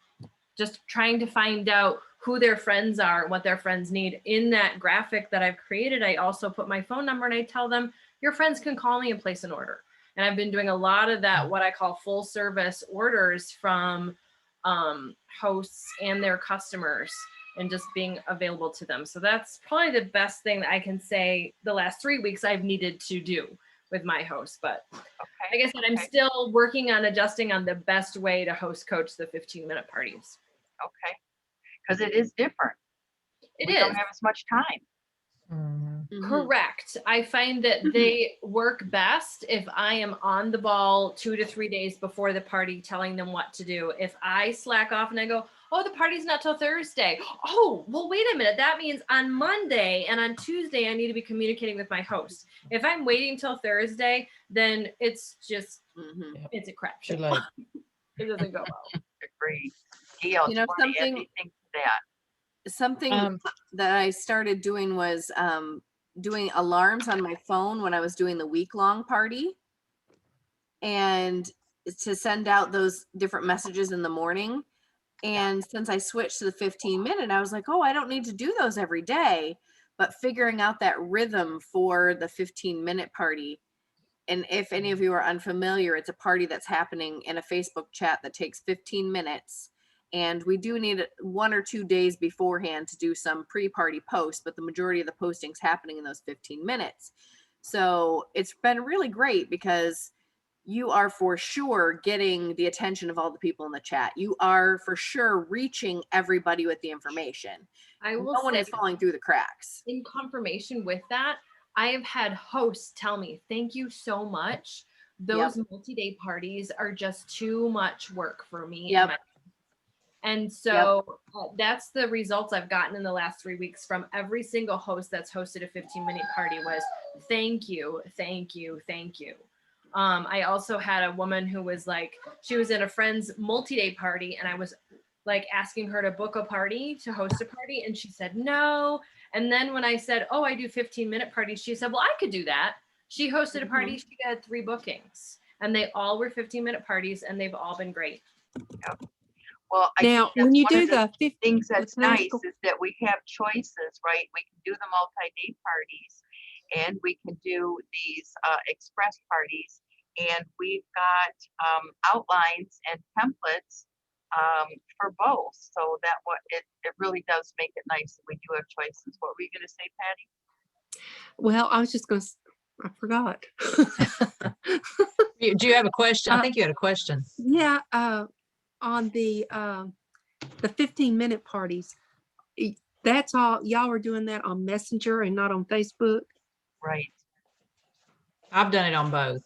[SPEAKER 9] just trying to find out who their friends are and what their friends need. In that graphic that I've created, I also put my phone number and I tell them, your friends can call me and place an order. And I've been doing a lot of that, what I call full service orders from hosts and their customers, and just being available to them. So that's probably the best thing that I can say the last 3 weeks I've needed to do with my host. But like I said, I'm still working on adjusting on the best way to host coach the 15-minute parties.
[SPEAKER 1] Okay. Because it is different. We don't have as much time.
[SPEAKER 9] Correct. I find that they work best if I am on the ball 2 to 3 days before the party telling them what to do. If I slack off and I go, oh, the party's not till Thursday. Oh, well, wait a minute. That means on Monday and on Tuesday, I need to be communicating with my host. If I'm waiting till Thursday, then it's just, it's a crap show. It doesn't go well.
[SPEAKER 1] Agreed. Gail,
[SPEAKER 4] You
[SPEAKER 1] do
[SPEAKER 4] know,
[SPEAKER 1] you want to add
[SPEAKER 4] something-
[SPEAKER 1] anything to that?
[SPEAKER 4] Something that I started doing was doing alarms on my phone when I was doing the week-long party, and to send out those different messages in the morning. And since I switched to the 15-minute, I was like, oh, I don't need to do those every day. But figuring out that rhythm for the 15-minute party, and if any of you are unfamiliar, it's a party that's happening in a Facebook chat that takes 15 minutes. And we do need 1 or 2 days beforehand to do some pre-party posts, but the majority of the postings happening in those 15 minutes. So it's been really great because you are for sure getting the attention of all the people in the chat. You are for sure reaching everybody with the information.
[SPEAKER 9] I will
[SPEAKER 4] No one
[SPEAKER 9] say,
[SPEAKER 4] is falling through the cracks.
[SPEAKER 9] in confirmation with that, I have had hosts tell me, thank you so much. Those multi-day parties are just too much work for me. And so that's the results I've gotten in the last 3 weeks from every single host that's hosted a 15-minute party was thank you, thank you, thank you. I also had a woman who was like, she was in a friend's multi-day party and I was like asking her to book a party, to host a party. And she said, no. And then when I said, oh, I do 15-minute parties, she said, well, I could do that. She hosted a party. She had 3 bookings and they all were 15-minute parties and they've all been great.
[SPEAKER 1] Yep. Well,
[SPEAKER 3] Now, when you do the
[SPEAKER 1] things that's nice is that we have choices, right? We can do the multi-day parties and we can do these express parties, and we've got outlines and templates for both. So that it really does make it nice that we do have choices. What were you going to say, Patty?
[SPEAKER 3] Well, I was just going to, I forgot.
[SPEAKER 5] Do you have a question? I think you had a question.
[SPEAKER 3] Yeah. On the 15-minute parties, that's all y'all are doing that on Messenger and not on Facebook?
[SPEAKER 1] Right.
[SPEAKER 5] I've done it on both.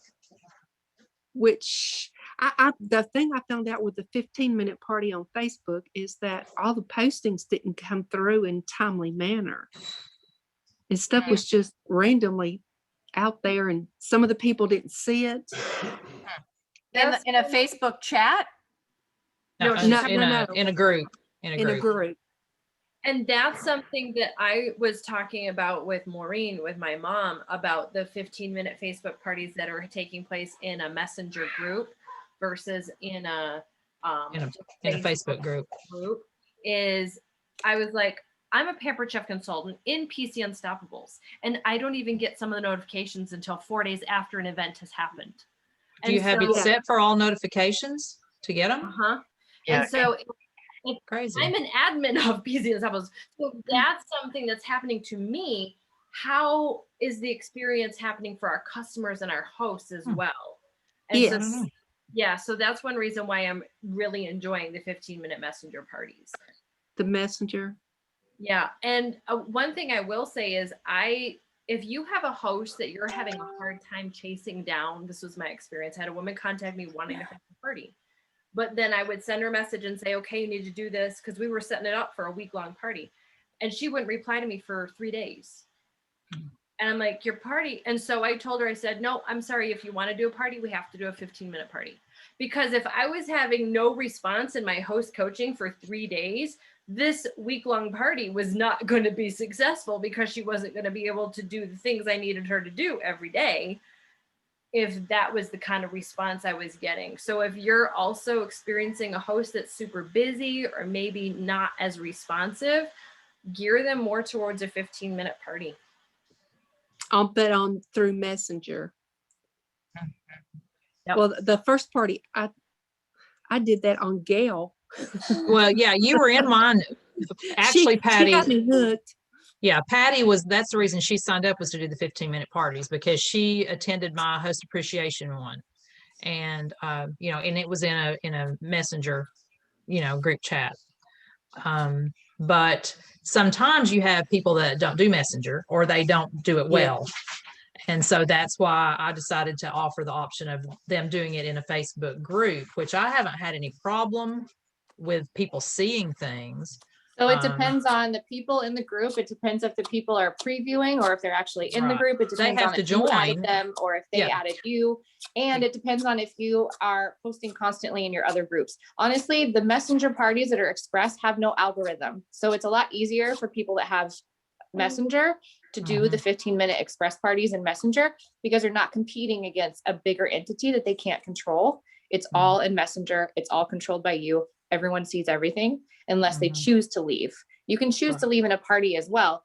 [SPEAKER 3] Which the thing I found out with the 15-minute party on Facebook is that all the postings didn't come through in timely manner. And stuff was just randomly out there and some of the people didn't see it.
[SPEAKER 4] In a Facebook chat?
[SPEAKER 5] No, in a group. In a group.
[SPEAKER 9] And that's something that I was talking about with Maureen, with my mom, about the 15-minute Facebook parties that are taking place in a messenger group versus in a
[SPEAKER 5] Facebook group.
[SPEAKER 9] Is I was like, I'm a Pampered Chef consultant in PC Unstoppables, and I don't even get some of the notifications until 4 days after an event has happened.
[SPEAKER 5] Do you have it set for all notifications to get them?
[SPEAKER 9] And so
[SPEAKER 5] crazy.
[SPEAKER 9] I'm an admin of PC Unstoppables. So that's something that's happening to me. How is the experience happening for our customers and our hosts as well? And so that's one reason why I'm really enjoying the 15-minute messenger parties.
[SPEAKER 3] The messenger.
[SPEAKER 9] Yeah. And one thing I will say is if you have a host that you're having a hard time chasing down, this was my experience. I had a woman contact me wanting to host a party. But then I would send her a message and say, okay, you need to do this, because we were setting it up for a week-long party. And she wouldn't reply to me for 3 days. And I'm like, your party. And so I told her, I said, no, I'm sorry. If you want to do a party, we have to do a 15-minute party. Because if I was having no response in my host coaching for 3 days, this week-long party was not going to be successful because she wasn't going to be able to do the things I needed her to do every day, if that was the kind of response I was getting. So if you're also experiencing a host that's super busy or maybe not as responsive, gear them more towards a 15-minute party.
[SPEAKER 3] But on through Messenger.
[SPEAKER 9] Yep.
[SPEAKER 3] Well, the first party, I did that on Gail.
[SPEAKER 5] Well, yeah, you were in mine. Actually, Patty.
[SPEAKER 3] She got me hooked.
[SPEAKER 5] Yeah, Patty that's the reason she signed up, was to do the 15-minute parties, because she attended my host appreciation one. And and it was in a messenger, group chat. But sometimes you have people that don't do Messenger or they don't do it well. And so that's why I decided to offer the option of them doing it in a Facebook group, which I haven't had any problem with people seeing things.
[SPEAKER 10] So it depends on the people in the group. It depends if the people are previewing or if they're actually in the
[SPEAKER 5] Right.
[SPEAKER 10] group. It
[SPEAKER 5] They
[SPEAKER 10] depends
[SPEAKER 5] have
[SPEAKER 10] on
[SPEAKER 5] to
[SPEAKER 10] if you added
[SPEAKER 5] join.
[SPEAKER 10] them or if they
[SPEAKER 5] Yeah.
[SPEAKER 10] added you. And it depends on if you are posting constantly in your other groups. Honestly, the messenger parties that are express have no algorithm. So it's a lot easier for people that have messenger to do the 15-minute express parties in messenger because they're not competing against a bigger entity that they can't control. It's all in messenger. It's all controlled by you. Everyone sees everything unless they choose to leave. You can choose to leave in a party as well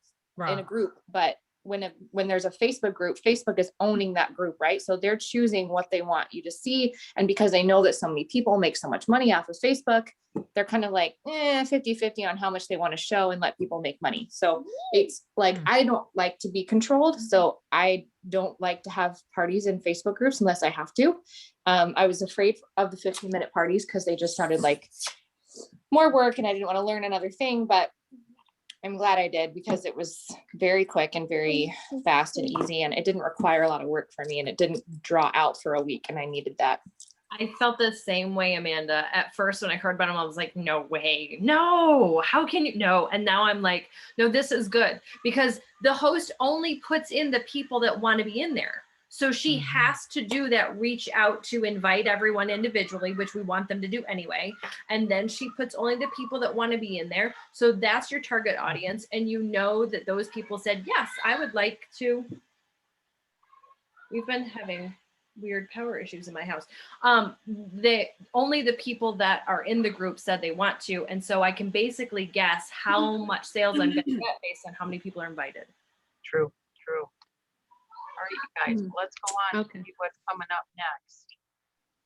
[SPEAKER 10] in a group, but when there's a Facebook group, Facebook is owning that group, right? So they're choosing what they want you to see. And because they know that so many people make so much money off of Facebook, they're kind of like 50-50 on how much they want to show and let people make money. So it's like, I don't like to be controlled. So I don't like to have parties in Facebook groups unless I have to. I was afraid of the 15-minute parties because they just sounded like more work and I didn't want to learn another thing, but I'm glad I did because it was very quick and very fast and easy and it didn't require a lot of work for me and it didn't draw out for a week and I needed that.
[SPEAKER 9] I felt the same way, Amanda. At first, when I heard about them, I was like, no way, no, how can you, no. And now I'm like, no, this is good because the host only puts in the people that want to be in there. So she has to do that, reach out to invite everyone individually, which we want them to do anyway. And then she puts only the people that want to be in there. So that's your target audience. And you know that those people said, yes, I would like to. We've been having weird power issues in my house. Only the people that are in the group said they want to. And so I can basically guess how much sales I'm going to get based on how many people are invited.
[SPEAKER 1] True. All right, you guys, let's go on to see what's coming up next.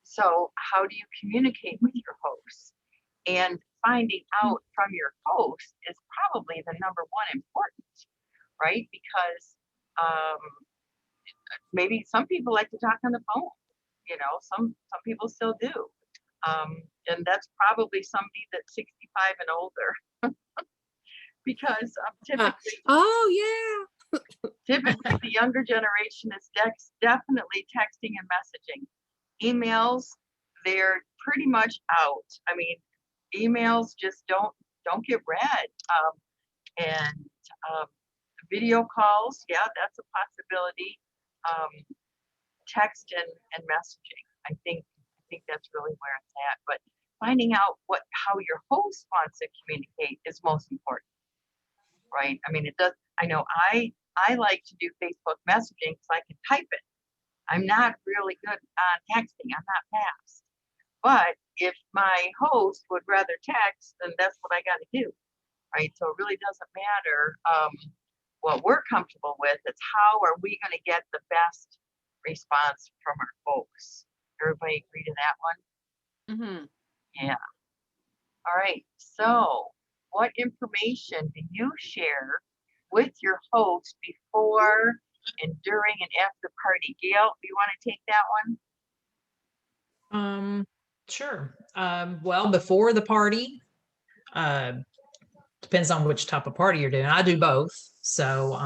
[SPEAKER 1] So how do you communicate with your hosts? And finding out from your host is probably the number one important, right? Because maybe some people like to talk on the phone, you know, some people still do. And that's probably somebody that's 65 and older because typically, typically the younger generation is definitely texting and messaging. Emails, they're pretty much out. I mean, emails just don't get read. Video calls, yeah, that's a possibility. Text and messaging. I think that's really where it's at. But finding out how your host wants to communicate is most important, right? I mean, it does. I know I like to do Facebook messaging because I can type it. I'm not really good on texting. I'm not fast. But if my host would rather text, then that's what I got to do, right? So it really doesn't matter what we're comfortable with. It's how are we going to get the best response from our folks. Everybody agree to that one? Yeah. All right. So what information do you share with your host before and during and after party? Gail, do you want to take that one?
[SPEAKER 5] Sure. Well, before the party, depends on which type of party you're doing. I do both. So,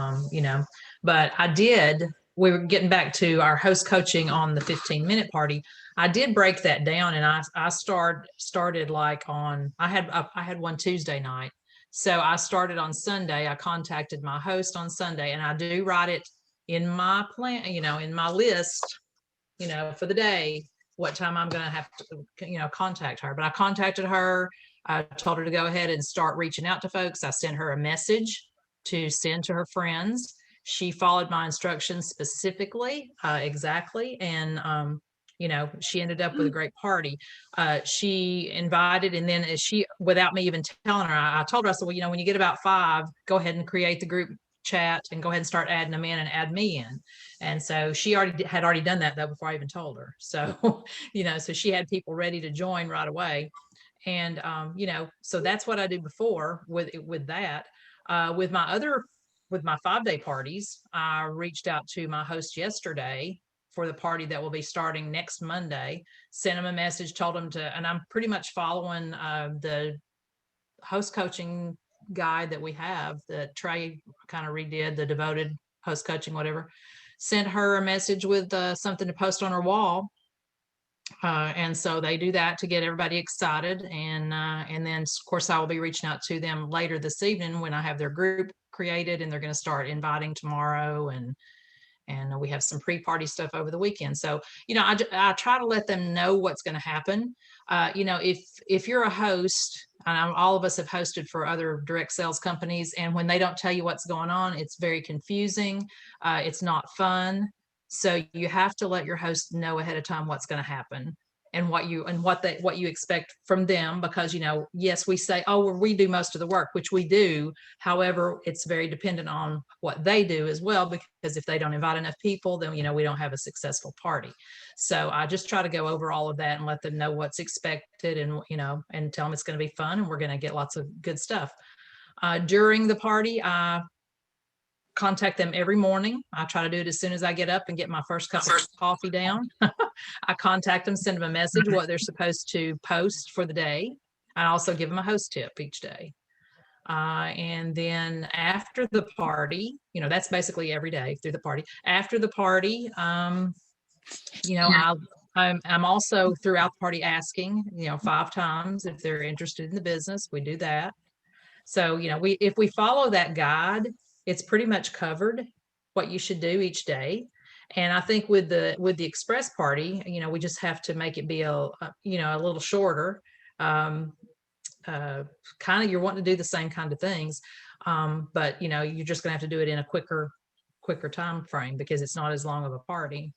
[SPEAKER 5] but we were getting back to our host coaching on the 15-minute party. I did break that down and I started like I had one Tuesday night. So I started on Sunday. I contacted my host on Sunday and I do write it in my plan, in my list, for the day, what time I'm going to have to, contact her. But I contacted her. I told her to go ahead and start reaching out to folks. I sent her a message to send to her friends. She followed my instructions specifically, exactly. And, she ended up with a great party. She invited, and then without me even telling her, I told her, I said, well, when you get about 5, go ahead and create the group chat and go ahead and start adding them in and add me in. And so she had already done that though, before I even told her. So, so she had people ready to join right away. And, so that's what I do before with that. With my 5-day parties, I reached out to my host yesterday for the party that will be starting next Monday, sent him a message, told him and I'm pretty much following the host coaching guide that we have that Trey kind of redid, the devoted host coaching, whatever, sent her a message with something to post on her wall. And so they do that to get everybody excited. And then of course I will be reaching out to them later this evening when I have their group created, and they're going to start inviting tomorrow. And we have some pre-party stuff over the weekend. So, I try to let them know what's going to happen. If you're a host, and all of us have hosted for other direct sales companies, and when they don't tell you what's going on, it's very confusing. It's not fun. So you have to let your host know ahead of time what's going to happen and what you expect from them, because, yes, we say, oh, well, we do most of the work, which we do. However, it's very dependent on what they do as well, because if they don't invite enough people, then, we don't have a successful party. So I just try to go over all of that and let them know what's expected, and, and tell them it's going to be fun and we're going to get lots of good stuff. During the party, I contact them every morning. I try to do it as soon as I get up and get my first cup of coffee down. I contact them, send them a message, what they're supposed to post for the day. I also give them a host tip each day. And then after the party, that's basically every day through the party. After the party, I'm also throughout the party asking, 5 times if they're interested in the business. We do that. So, if we follow that guide, it's pretty much covered what you should do each day. And I think with the express party, we just have to make it be a little shorter. Kind of, you're wanting to do the same kind of things. But you're just gonna have to do it in a quicker time frame, because it's not as long of a party.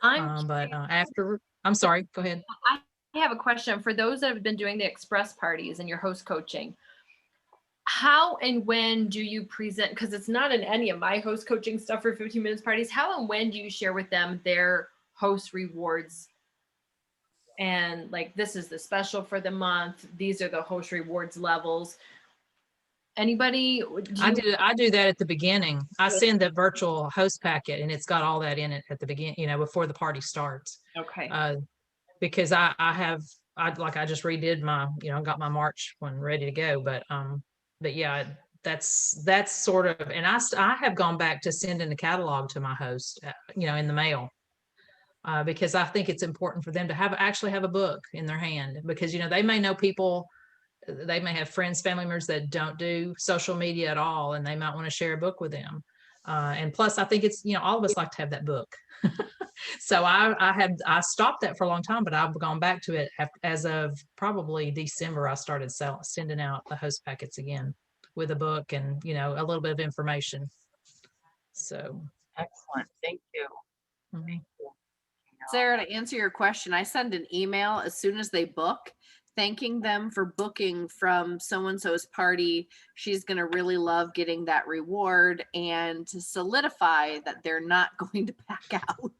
[SPEAKER 5] I'm sorry, go ahead.
[SPEAKER 9] I have a question for those that have been doing the express parties and your host coaching. How and when do you present, because it's not in any of my host coaching stuff for 15 minutes parties, how and when do you share with them their host rewards? And like, this is the special for the month, these are the host rewards levels. Anybody?
[SPEAKER 5] I do that at the beginning. I send the virtual host packet, and it's got all that in it at the beginning, before the party starts.
[SPEAKER 9] Okay.
[SPEAKER 5] Because I just redid my, got my March one ready to go, but yeah, that's sort of, and I have gone back to sending the catalog to my host, in the mail, because I think it's important for them to actually have a book in their hand, because, they may know people, they may have friends, family members that don't do social media at all, and they might want to share a book with them. And plus I think it's, all of us like to have that book. So I stopped that for a long time, but I've gone back to it as of probably December. I started sending out the host packets again with a book and, a little bit of information. So.
[SPEAKER 1] Excellent. Thank you.
[SPEAKER 5] Mm-hmm.
[SPEAKER 1] Thank you.
[SPEAKER 4] Sarah, to answer your question, I send an email as soon as they book, thanking them for booking from so-and-so's party. She's going to really love getting that reward, and to solidify that they're not going to back out.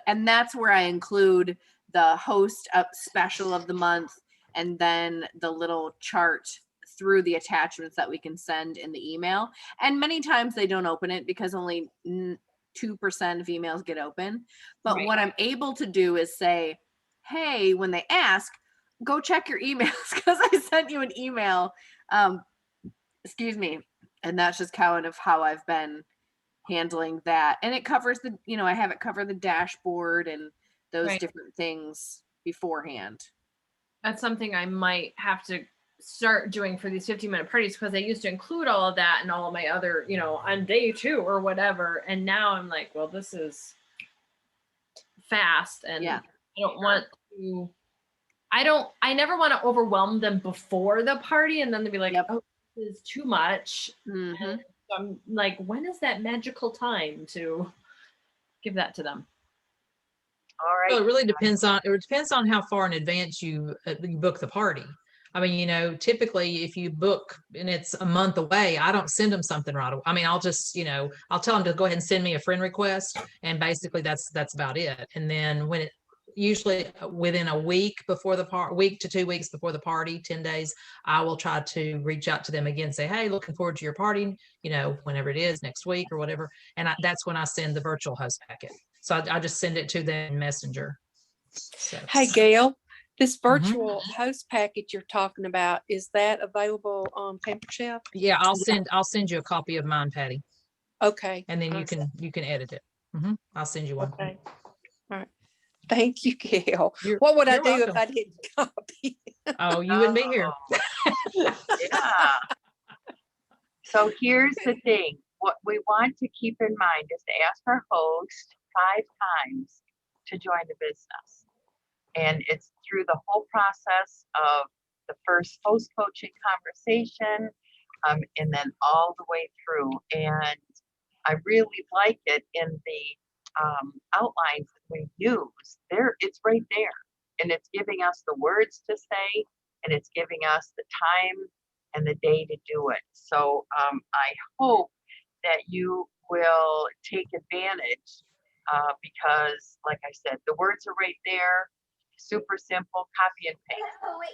[SPEAKER 4] And that's where I include the host special of the month, and then the little chart through the attachments that we can send in the email. And many times they don't open it because only 2% of emails get open. But
[SPEAKER 9] Right.
[SPEAKER 4] What I'm able to do is say, hey, when they ask, go check your emails because I sent you an email. Excuse me. And that's just kind of how I've been handling that. And it covers I have it cover the dashboard and those
[SPEAKER 9] Right.
[SPEAKER 4] different things beforehand.
[SPEAKER 9] That's something I might have to start doing for these 15-minute parties, because I used to include all of that and all of my other, on day 2 or whatever. And now I'm like, well, this is fast, and
[SPEAKER 4] Yeah.
[SPEAKER 9] I don't want to, I never want to overwhelm them before the party and then they'll be like,
[SPEAKER 4] Yep.
[SPEAKER 9] oh, this is too much.
[SPEAKER 4] Mm-hmm.
[SPEAKER 9] And so I'm like, when is that magical time to give that to them?
[SPEAKER 1] All right.
[SPEAKER 5] Well, it depends on how far in advance you book the party. I mean, typically if you book and it's a month away, I don't send them something right away. I mean, I'll just, I'll tell them to go ahead and send me a friend request, and basically that's about it. And then usually within a week before week to 2 weeks before the party, 10 days, I will try to reach out to them again and say, hey, looking forward to your party, whenever it is, next week or whatever. And that's when I send the virtual host packet. So I just send it to them in Messenger. So.
[SPEAKER 3] Hey, Gail, This virtual host package you're talking about, is that available on Pampered Chef?
[SPEAKER 5] Yeah, I'll send you a copy of mine, Patty,
[SPEAKER 3] Okay.
[SPEAKER 5] and then you can edit it. I'll send you one.
[SPEAKER 3] Okay. All right. Thank you, Gail.
[SPEAKER 5] You're-
[SPEAKER 3] What would I
[SPEAKER 5] you're
[SPEAKER 3] do
[SPEAKER 5] welcome.
[SPEAKER 3] if I didn't copy?
[SPEAKER 5] Oh, you wouldn't be here.
[SPEAKER 1] Yeah. So here's the thing. What we want to keep in mind is to ask our host 5 times to join the business. And it's through the whole process of the first host coaching conversation, and then all the way through. And I really like it in the outlines that we use. It's right there. And it's giving us the words to say, and it's giving us the time and the day to do it. So I hope that you will take advantage because, like I said, the words are right there. Super simple, copy and paste.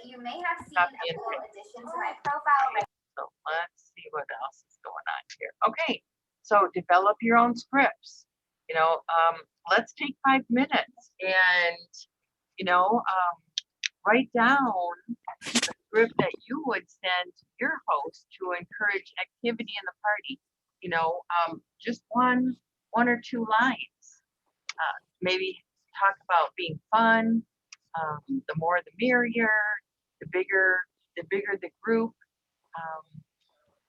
[SPEAKER 8] You may have seen
[SPEAKER 1] Copy
[SPEAKER 8] a
[SPEAKER 1] and
[SPEAKER 8] full
[SPEAKER 1] paste.
[SPEAKER 8] addition to my profile.
[SPEAKER 1] So let's see what else is going on here. Okay, so develop your own scripts. Let's take 5 minutes and, write down the script that you would send your host to encourage activity in the party. Just one or 2 lines. Maybe talk about being fun. The more the merrier. The bigger the group,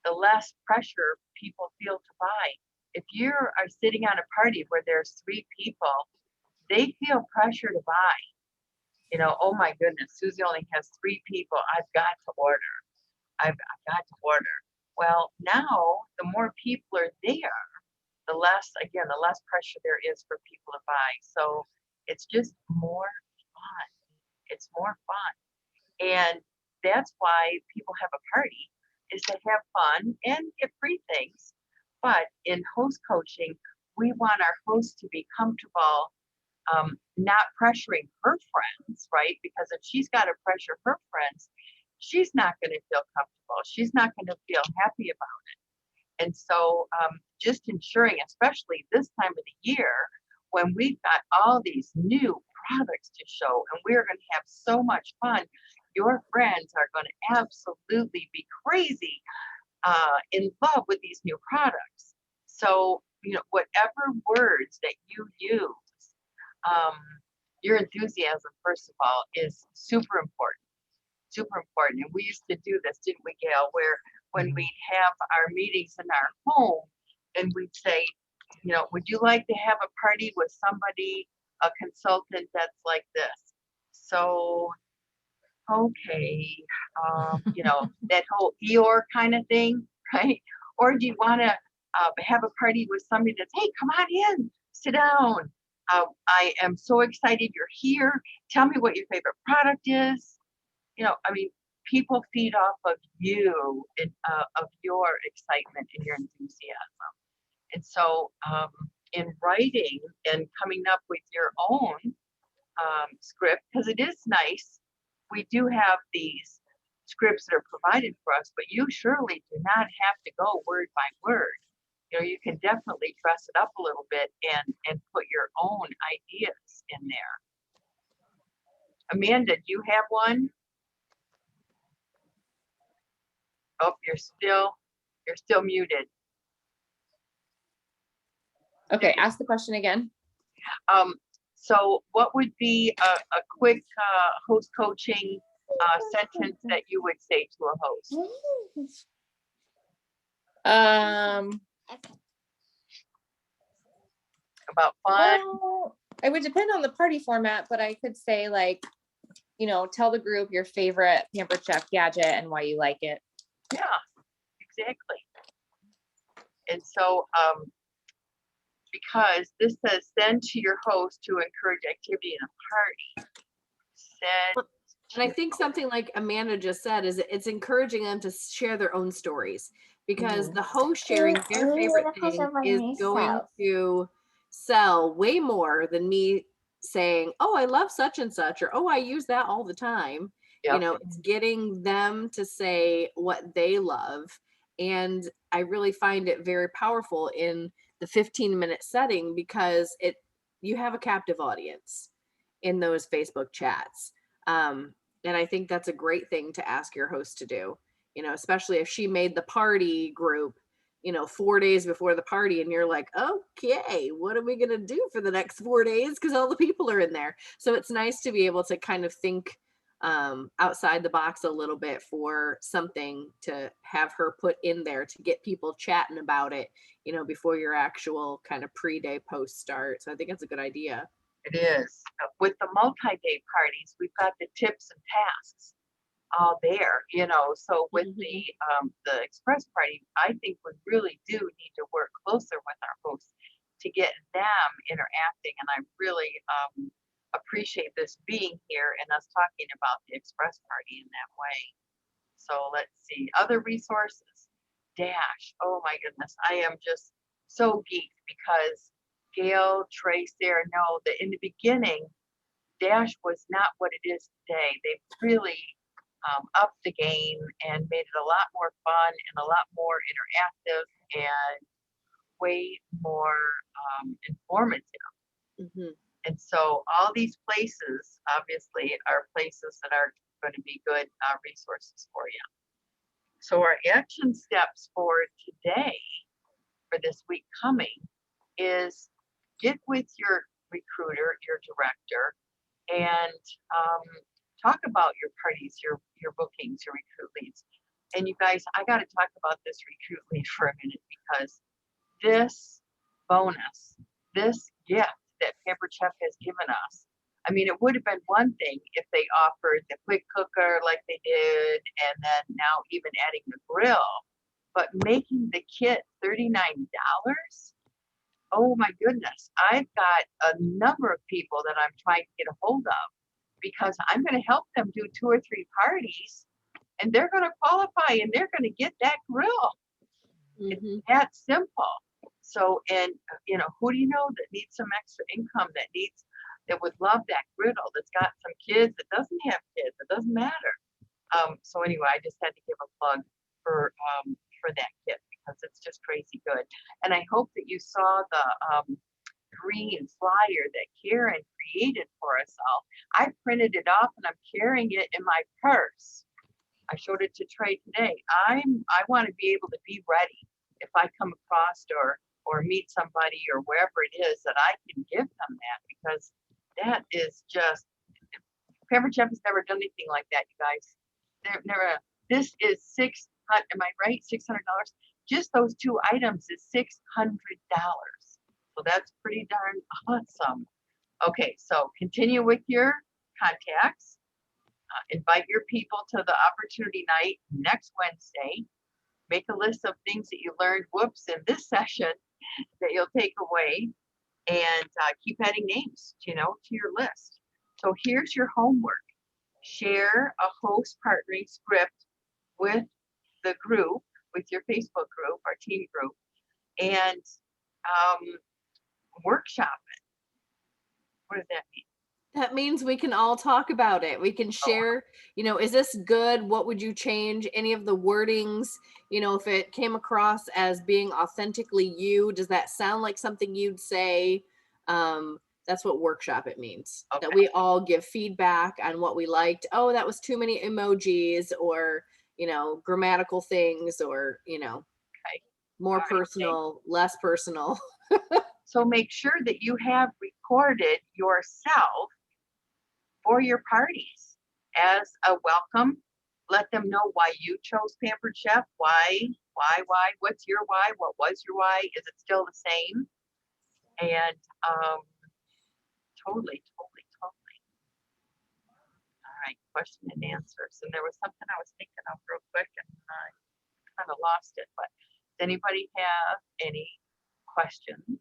[SPEAKER 1] the less pressure people feel to buy. If you are sitting at a party where there's 3 people, they feel pressure to buy. Oh my goodness, Susie only has 3 people. I've got to order. I've got to order. Well, now the more people are there, the less pressure there is for people to buy. So it's just more fun. It's more fun. And that's why people have a party, is to have fun and get free things. But in host coaching, we want our host to be comfortable, not pressuring her friends, right? Because if she's got to pressure her friends, she's not going to feel comfortable. She's not going to feel happy about it. And so just ensuring, especially this time of the year, when we've got all these new products to show and we're going to have so much fun, your friends are going to absolutely be crazy in love with these new products. So, whatever words that you use, your enthusiasm, first of all, is super important. Super important. And we used to do this, didn't we, Gail, where when we'd have our meetings in our home and we'd say, would you like to have a party with somebody, a consultant that's like this? So, okay, that whole Eeyore kind of thing, right? Or do you want to have a party with somebody that's, hey, come on in, sit down. I am so excited you're here. Tell me what your favorite product is. People feed off of you and of your excitement and your enthusiasm. And so in writing and coming up with your own script, because it is nice, we do have these scripts that are provided for us, but you surely do not have to go word by word. You can definitely dress it up a little bit and put your own ideas in there. Amanda, do you have one? Oh, you're still muted.
[SPEAKER 10] Okay, ask the question again.
[SPEAKER 1] So what would be a quick host coaching sentence that you would say to a host? About fun?
[SPEAKER 10] Well, it would depend on the party format, but I could say tell the group your favorite Pampered Chef gadget and why you like it.
[SPEAKER 1] Yeah, exactly. And so, because this says send to your host to encourage activity in a party.
[SPEAKER 4] And I think something like Amanda just said is it's encouraging them to share their own stories, because the host sharing their favorite thing is going to sell way more than me saying, oh, I love such and such, or, oh, I use that all the time.
[SPEAKER 1] Yep.
[SPEAKER 4] It's getting them to say what they love. And I really find it very powerful in the 15-minute setting, because you have a captive audience in those Facebook chats. And I think that's a great thing to ask your host to do, you know, especially if she made the party group, you know, 4 days before the party and you're like, okay, what are we going to do for the next 4 days? Because all the people are in there. So it's nice to be able to kind of think outside the box a little bit for something to have her put in there to get people chatting about it, you know, before your actual kind of pre-day post start. So I think that's a good idea.
[SPEAKER 1] It is. With the multi-day parties, we've got the tips and tasks all there, you know. So with the express party, I think we really do need to work closer with our hosts to get them interacting. And I really appreciate this being here and us talking about the express party in that way. So let's see, other resources. Dash. Oh my goodness, I am just so geeked because Gail, Trace, there know that in the beginning, Dash was not what it is today. They've really upped the game and made it a lot more fun and a lot more interactive and way more informative. And so all these places obviously are places that are going to be good resources for you. So our action steps for today, for this week coming, is get with your recruiter, your director, and talk about your parties, your bookings, your recruit leads. And you guys, I got to talk about this recruit lead for a minute because this bonus, this gift that Pampered Chef has given us, I mean, it would have been one thing if they offered the quick cooker like they did, and then now even adding the grill, but making the kit $39, oh my goodness. I've got a number of people that I'm trying to get a hold of because I'm going to help them do 2 or 3 parties and they're going to qualify and they're going to get that grill. It's that simple. So, and you know, who do you know that needs some extra income, that would love that griddle, that's got some kids, that doesn't have kids, it doesn't matter. So anyway, I just had to give a plug for that kit because it's just crazy good. And I hope that you saw the green flyer that Karen created for us all. I printed it off and I'm carrying it in my purse. I showed it to Trey today. I want to be able to be ready if I come across or meet somebody or wherever it is that I can give them that, because that is just, Pampered Chef has never done anything like that, you guys. They've never. This is $600. Am I right? $600. Just those 2 items is $600. So that's pretty darn awesome. Okay, so continue with your contacts. Invite your people to the opportunity night next Wednesday. Make a list of things that you learned, in this session that you'll take away, and keep adding names, to your list. So here's your homework. Share a host partnering script with the group, with your Facebook group, our team group, and workshop it. What does that mean?
[SPEAKER 4] That means we can all talk about it. We can share, is this good? What would you change? Any of the wordings, if it came across as being authentically you, does that sound like something you'd say? That's what workshop it means. Okay. That we all give feedback on what we liked. Oh, that was too many emojis, or, grammatical things, or, more personal, less personal.
[SPEAKER 1] So make sure that you have recorded yourself for your parties as a welcome. Let them know why you chose Pampered Chef. Why? What's your why? What was your why? Is it still the same? And totally. All right, question and answers. And there was something I was thinking of real quick and I kind of lost it. But does anybody have any questions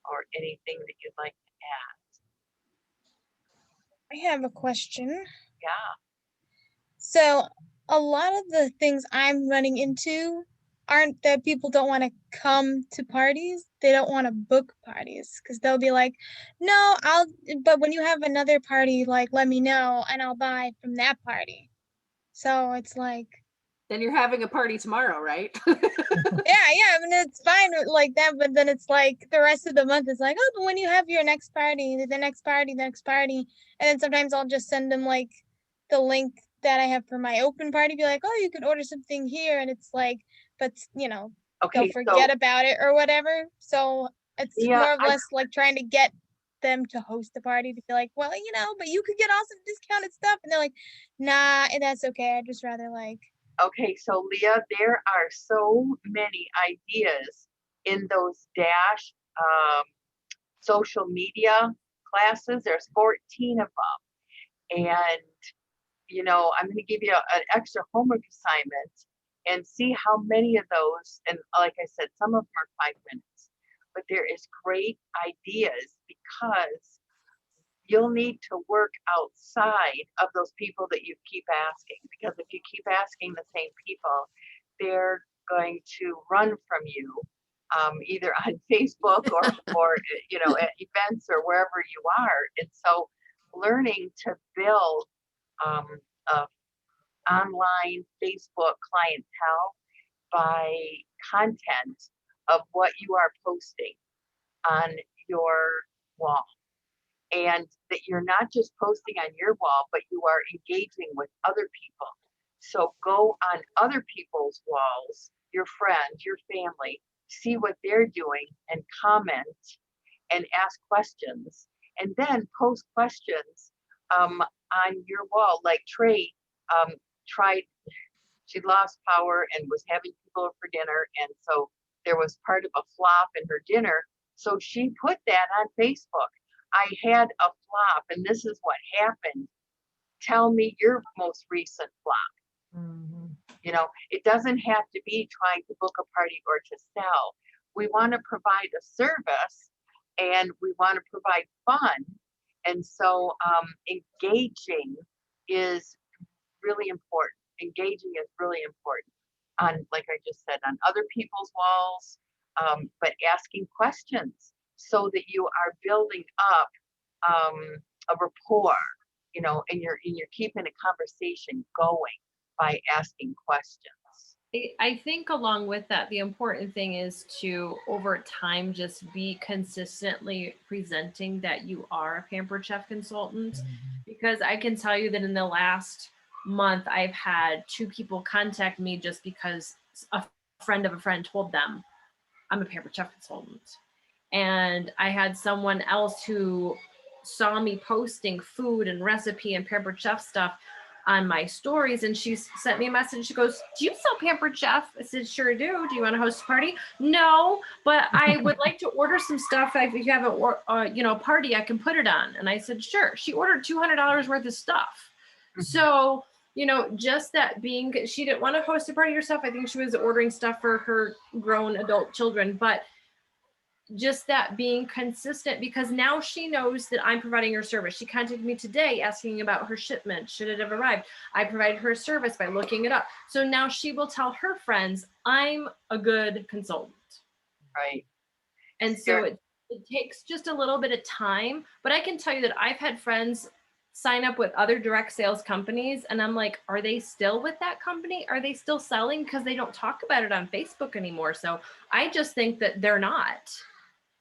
[SPEAKER 1] or anything that you'd like to add?
[SPEAKER 6] I have a question.
[SPEAKER 1] Yeah.
[SPEAKER 6] So a lot of the things I'm running into aren't that people don't want to come to parties. They don't want to book parties because they'll be like, no, but when you have another party, like, let me know and I'll buy from that party. So it's like,
[SPEAKER 4] Then you're having a party tomorrow, right?
[SPEAKER 6] Yeah, I mean, it's fine like that, but then it's like the rest of the month is like, oh, but when you have your next party, the next party, the next party, and then sometimes I'll just send them like the link that I have for my open party, be like, oh, you can order something here, and it's like, but you know, they'll
[SPEAKER 1] Okay,
[SPEAKER 6] forget
[SPEAKER 1] so
[SPEAKER 6] about it or whatever. So it's
[SPEAKER 1] yeah,
[SPEAKER 6] more or less like trying to get them to host the party to be like, well, you know, but you could get awesome discounted stuff, and they're like, nah, and that's okay. I'd just rather like.
[SPEAKER 1] okay, so Leah, there are so many ideas in those Dash social media classes. There's 14 of them. And, you know, I'm going to give you an extra homework assignment and see how many of those, and like I said, some of them are 5 minutes, but there is great ideas because you'll need to work outside of those people that you keep asking, because if you keep asking the same people, they're going to run from you, either on Facebook or you know, at events or wherever you are. And so learning to build a online Facebook clientele by content of what you are posting on your wall, and that you're not just posting on your wall, but you are engaging with other people. So go on other people's walls, your friends, your family, see what they're doing and comment and ask questions, and then post questions on your wall. Like Trey tried, she lost power and was having people over for dinner, and so there was part of a flop in her dinner. So she put that on Facebook. I had a flop, and this is what happened. Tell me your most recent flop.
[SPEAKER 5] Mhm.
[SPEAKER 1] You know, it doesn't have to be trying to book a party or to sell. We want to provide a service, and we want to provide fun. And so engaging is really important. Engaging is really important on, like I just said, on other people's walls, but asking questions so that you are building up a rapport, you know, and you're keeping a conversation going by asking questions.
[SPEAKER 9] I think along with that, the important thing is to, over time, just be consistently presenting that you are a Pampered Chef consultant. Because I can tell you that in the last month, I've had 2 people contact me just because a friend of a friend told them I'm a Pampered Chef consultant. And I had someone else who saw me posting food and recipe and Pampered Chef stuff on my stories, and she sent me a message. She goes, do you sell Pampered Chef? I said, sure do. Do you want to host a party? No, but I would like to order some stuff. If you have a you know, party, I can put it on. And I said, sure. She ordered $200 worth of stuff. So, you know, just that being, she didn't want to host a party herself. I think she was ordering stuff for her grown adult children, but just that being consistent, because now she knows that I'm providing her service. She contacted me today asking about her shipment. Should it have arrived? I provided her service by looking it up. So now she will tell her friends, I'm a good consultant.
[SPEAKER 1] Right.
[SPEAKER 9] And so it takes just a little bit of time, but I can tell you that I've had friends sign up with other direct sales companies, and I'm like, are they still with that company? Are they still selling? Because they don't talk about it on Facebook anymore. So I just think that they're not.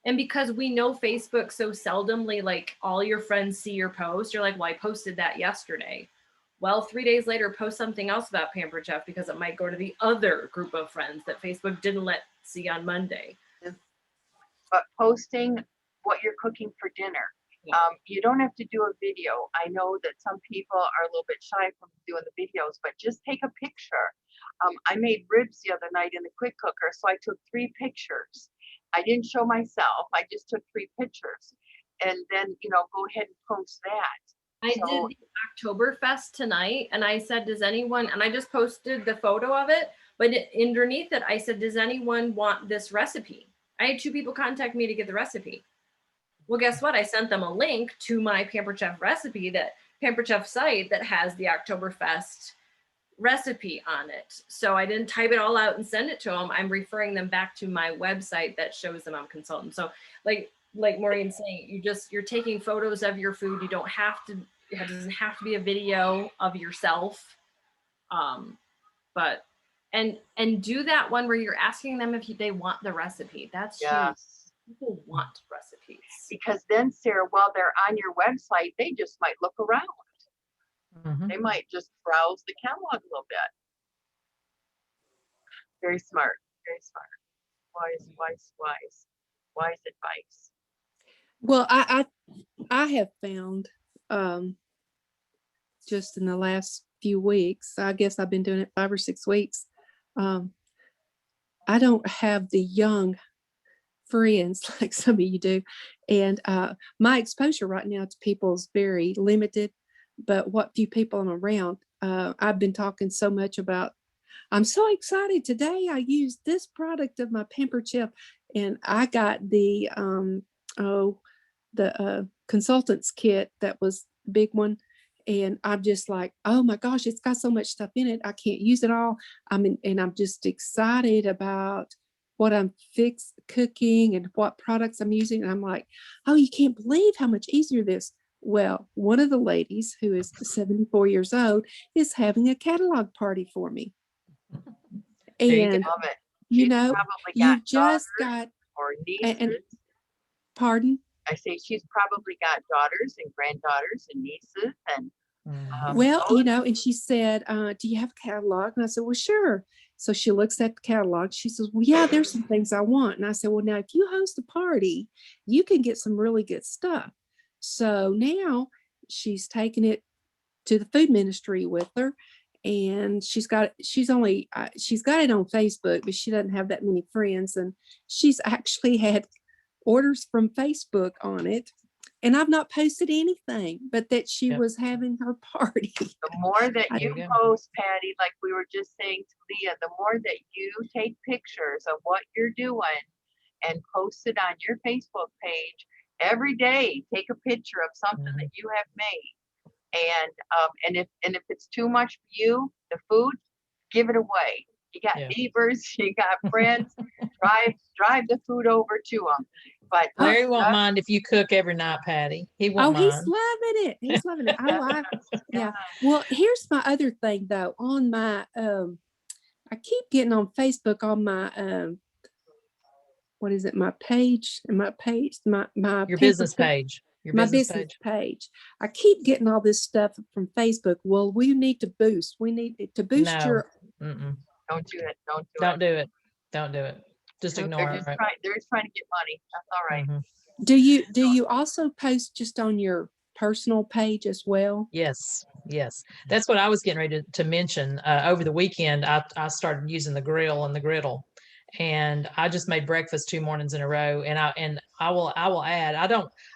[SPEAKER 9] And because we know Facebook so seldomly, like all your friends see your post, you're like, well, I posted that yesterday. Well, 3 days later, post something else about Pampered Chef because it might go to the other group of friends that Facebook didn't let see on Monday.
[SPEAKER 1] But posting what you're cooking for dinner.
[SPEAKER 9] Yeah.
[SPEAKER 1] You don't have to do a video. I know that some people are a little bit shy from doing the videos, but just take a picture. I made ribs the other night in the quick cooker, so I took 3 pictures. I didn't show myself. I just took 3 pictures, and then, you know, go ahead and post that.
[SPEAKER 9] I did the Oktoberfest tonight, and I said, does anyone, and I just posted the photo of it, but underneath it, I said, does anyone want this recipe? I had 2 people contact me to get the recipe. Well, guess what? I sent them a link to my Pampered Chef recipe, that Pampered Chef site that has the Oktoberfest recipe on it. So I didn't type it all out and send it to them. I'm referring them back to my website that shows them I'm a consultant. So like Maureen's saying, you're taking photos of your food. You don't have to, it doesn't have to be a video of yourself. But and do that one where you're asking them if they want the recipe. That's huge.
[SPEAKER 1] Yes.
[SPEAKER 9] People want recipes.
[SPEAKER 1] Because then, Sarah, while they're on your website, they just might look around.
[SPEAKER 5] Mhm.
[SPEAKER 1] They might just browse the catalog a little bit. Very smart. Very smart. Wise advice.
[SPEAKER 3] Well, I have found just in the last few weeks, I guess I've been doing it 5 or 6 weeks. I don't have the young friends like some of you do. And my exposure right now to people is very limited, but what few people I'm around, I've been talking so much about, I'm so excited today. I used this product of my Pampered Chef, and I got the consultants kit that was the big one. And I'm just like, oh my gosh, it's got so much stuff in it. I can't use it all. And I'm just excited about what I'm cooking and what products I'm using. And I'm like, oh, you can't believe how much easier this. Well, one of the ladies who is 74 years old is having a catalog party for me. And
[SPEAKER 1] Love it.
[SPEAKER 3] you
[SPEAKER 1] She's
[SPEAKER 3] know,
[SPEAKER 1] probably
[SPEAKER 3] you
[SPEAKER 1] got
[SPEAKER 3] just
[SPEAKER 1] daughters
[SPEAKER 3] got,
[SPEAKER 1] or nieces.
[SPEAKER 3] and pardon?
[SPEAKER 1] I say she's probably got daughters and granddaughters and nieces and
[SPEAKER 3] Well, you know, and she said, do you have a catalog? And I said, well, sure. So she looks at the catalog. She says, well, yeah, there's some things I want. And I said, well, now if you host a party, you can get some really good stuff. So now she's taking it to the food ministry with her. And she's got it on Facebook, but she doesn't have that many friends. And she's actually had orders from Facebook on it. And I've not posted anything, but that she was having her party.
[SPEAKER 1] the more that
[SPEAKER 5] There
[SPEAKER 1] you
[SPEAKER 5] you go.
[SPEAKER 1] post, Patty, like we were just saying to Leah, the more that you take pictures of what you're doing and post it on your Facebook page every day, take a picture of something that you have made. And if it's too much for you, the food, give it away. You got neighbors, you got friends, drive the food over to them. But
[SPEAKER 5] Larry won't mind if you cook every night, Patty. He won't mind.
[SPEAKER 3] He's loving it. He's loving it. Yeah. Well, here's my other thing though. On my I keep getting on Facebook on my what is it? My page, my
[SPEAKER 5] Your business page. Your
[SPEAKER 3] my
[SPEAKER 5] business
[SPEAKER 3] business
[SPEAKER 5] page.
[SPEAKER 3] page. I keep getting all this stuff from Facebook. Well, we need to boost. We need to boost
[SPEAKER 5] No.
[SPEAKER 3] your.
[SPEAKER 5] Mm-mm.
[SPEAKER 1] don't do it. Don't
[SPEAKER 5] Don't do it. Don't do it. Just
[SPEAKER 3] Okay.
[SPEAKER 5] ignore
[SPEAKER 1] They're
[SPEAKER 5] it.
[SPEAKER 1] just trying to get money. That's all right.
[SPEAKER 5] Mhm.
[SPEAKER 3] Do you also post just on your personal page as well?
[SPEAKER 5] Yes, yes. That's what I was getting ready to mention. Over the weekend, I started using the grill and the griddle, and I just made breakfast 2 mornings in a row. And I will add,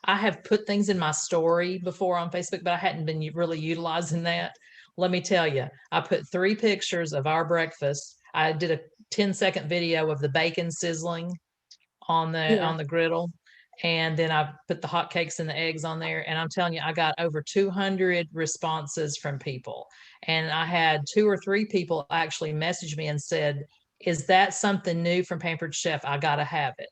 [SPEAKER 5] I have put things in my story before on Facebook, but I hadn't been really utilizing that. Let me tell you, I put 3 pictures of our breakfast. I did a 10-second video of the bacon sizzling on the griddle. And then I put the hot cakes and the eggs on there. And I'm telling you, I got over 200 responses from people. And I had 2 or 3 people actually message me and said, is that something new from Pampered Chef? I got to have it.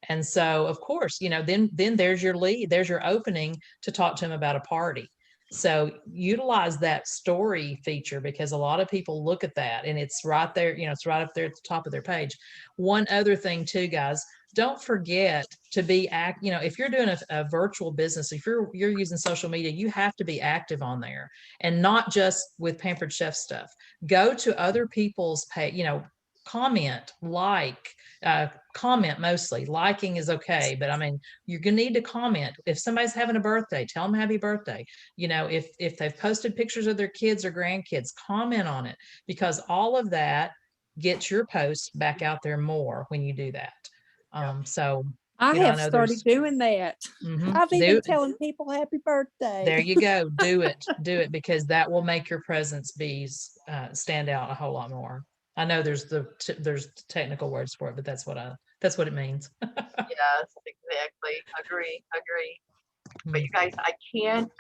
[SPEAKER 5] And so, of course, then there's your lead, there's your opening to talk to them about a party. So utilize that story feature, because a lot of people look at that and it's right there, it's right up there at the top of their page. One other thing too, guys, don't forget to be if you're doing a virtual business, if you're using social media, you have to be active on there, and not just with Pampered Chef stuff. Go to other people's page, comment, comment mostly. Liking is okay, but I mean, you're gonna need to comment. If somebody's having a birthday, tell them happy birthday. If they've posted pictures of their kids or grandkids, comment on it, because all of that gets your post back out there more when you do that. So
[SPEAKER 3] I
[SPEAKER 5] I
[SPEAKER 3] have
[SPEAKER 5] know
[SPEAKER 3] started doing that. I've even telling people happy birthday.
[SPEAKER 5] There you go. Do it, because that will make your presence be stand out a whole lot more. I know there's technical words for it, but that's what it means.
[SPEAKER 1] Yes, exactly. Agree. But you guys, I can't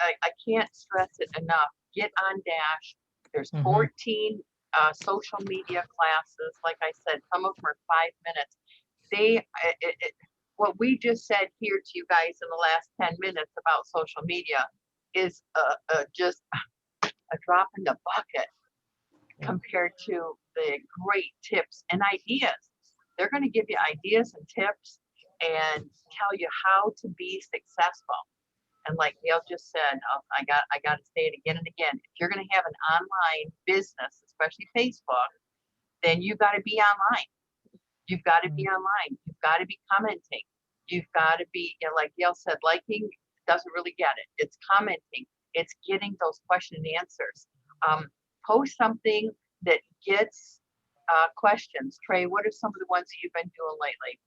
[SPEAKER 1] stress it enough. Get on Dash. There's 14 social media classes. Like I said, some of them are 5 minutes. What we just said here to you guys in the last 10 minutes about social media is just a drop in the bucket compared to the great tips and ideas. They're going to give you ideas and tips and tell you how to be successful. And like Gail just said, I got to say it again and again. If you're going to have an online business, especially Facebook, then you got to be online. You've got to be online. You've got to be commenting. You've got to be, like Gail said, liking doesn't really get it. It's commenting. It's getting those question and answers. Post something that gets questions. Trey, what are some of the ones that you've been doing lately?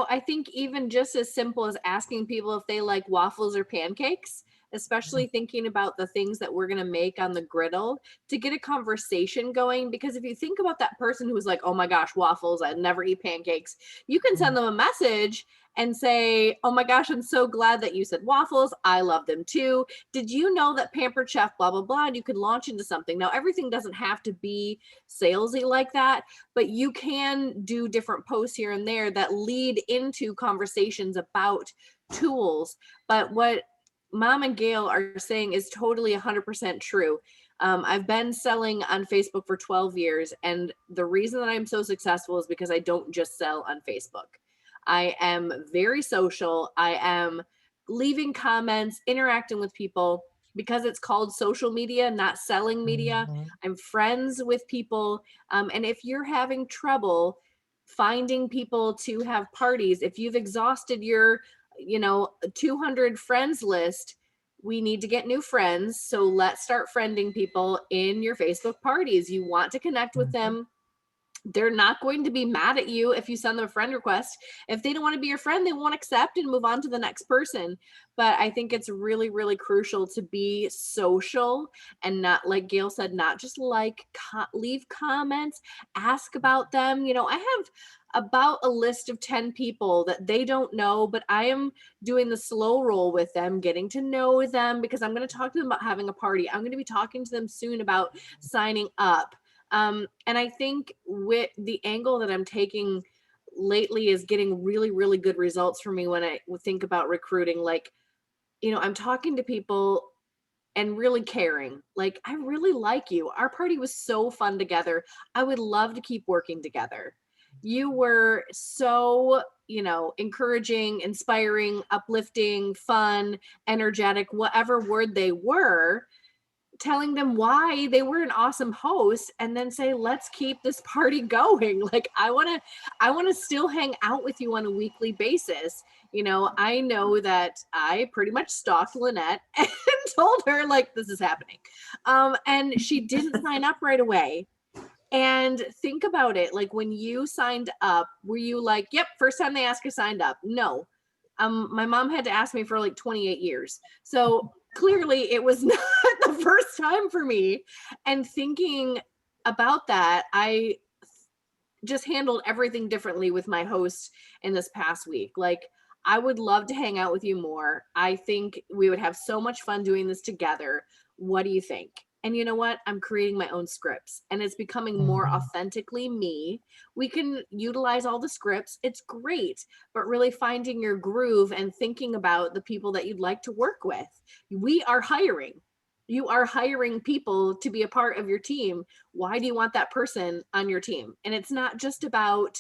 [SPEAKER 4] I think even just as simple as asking people if they like waffles or pancakes, especially thinking about the things that we're going to make on the griddle to get a conversation going. Because if you think about that person who's like, oh my gosh, waffles, I'd never eat pancakes, you can send them a message and say, oh my gosh, I'm so glad that you said waffles. I love them too. Did you know that Pampered Chef, blah, blah, blah, and you could launch into something. Now, everything doesn't have to be salesy like that, but you can do different posts here and there that lead into conversations about tools. But what Mom and Gail are saying is totally 100% true. I've been selling on Facebook for 12 years, and the reason that I'm so successful is because I don't just sell on Facebook. I am very social. I am leaving comments, interacting with people because it's called social media, not selling media. I'm friends with people. And if you're having trouble finding people to have parties, if you've exhausted your 200 friends list, we need to get new friends. So let's start friending people in your Facebook parties. You want to connect with them. They're not going to be mad at you if you send them a friend request. If they don't want to be your friend, they won't accept and move on to the next person. But I think it's really, really crucial to be social and not, like Gail said, not just leave comments, ask about them. I have about a list of 10 people that they don't know, but I am doing the slow roll with them, getting to know them, because I'm going to talk to them about having a party. I'm going to be talking to them soon about signing up. And I think with the angle that I'm taking lately is getting really, really good results for me when I think about recruiting. Like, I'm talking to people and really caring. Like, I really like you. Our party was so fun together. I would love to keep working together. You were so, encouraging, inspiring, uplifting, fun, energetic, whatever word they were. Telling them why they were an awesome host, and then say, let's keep this party going. Like, I want to still hang out with you on a weekly basis. I know that I pretty much stalked Lynette and told her, like, this is happening. And she didn't sign up right away. And think about it. Like, when you signed up, were you like, yep, first time they ask you signed up? No. My mom had to ask me for like 28 years. So clearly it was not the first time for me. And thinking about that, I just handled everything differently with my host in this past week. Like, I would love to hang out with you more. I think we would have so much fun doing this together. What do you think? And you know what? I'm creating my own scripts, and it's becoming more authentically me. We can utilize all the scripts. It's great, but really finding your groove and thinking about the people that you'd like to work with. We are hiring. You are hiring people to be a part of your team. Why do you want that person on your team? And it's not just about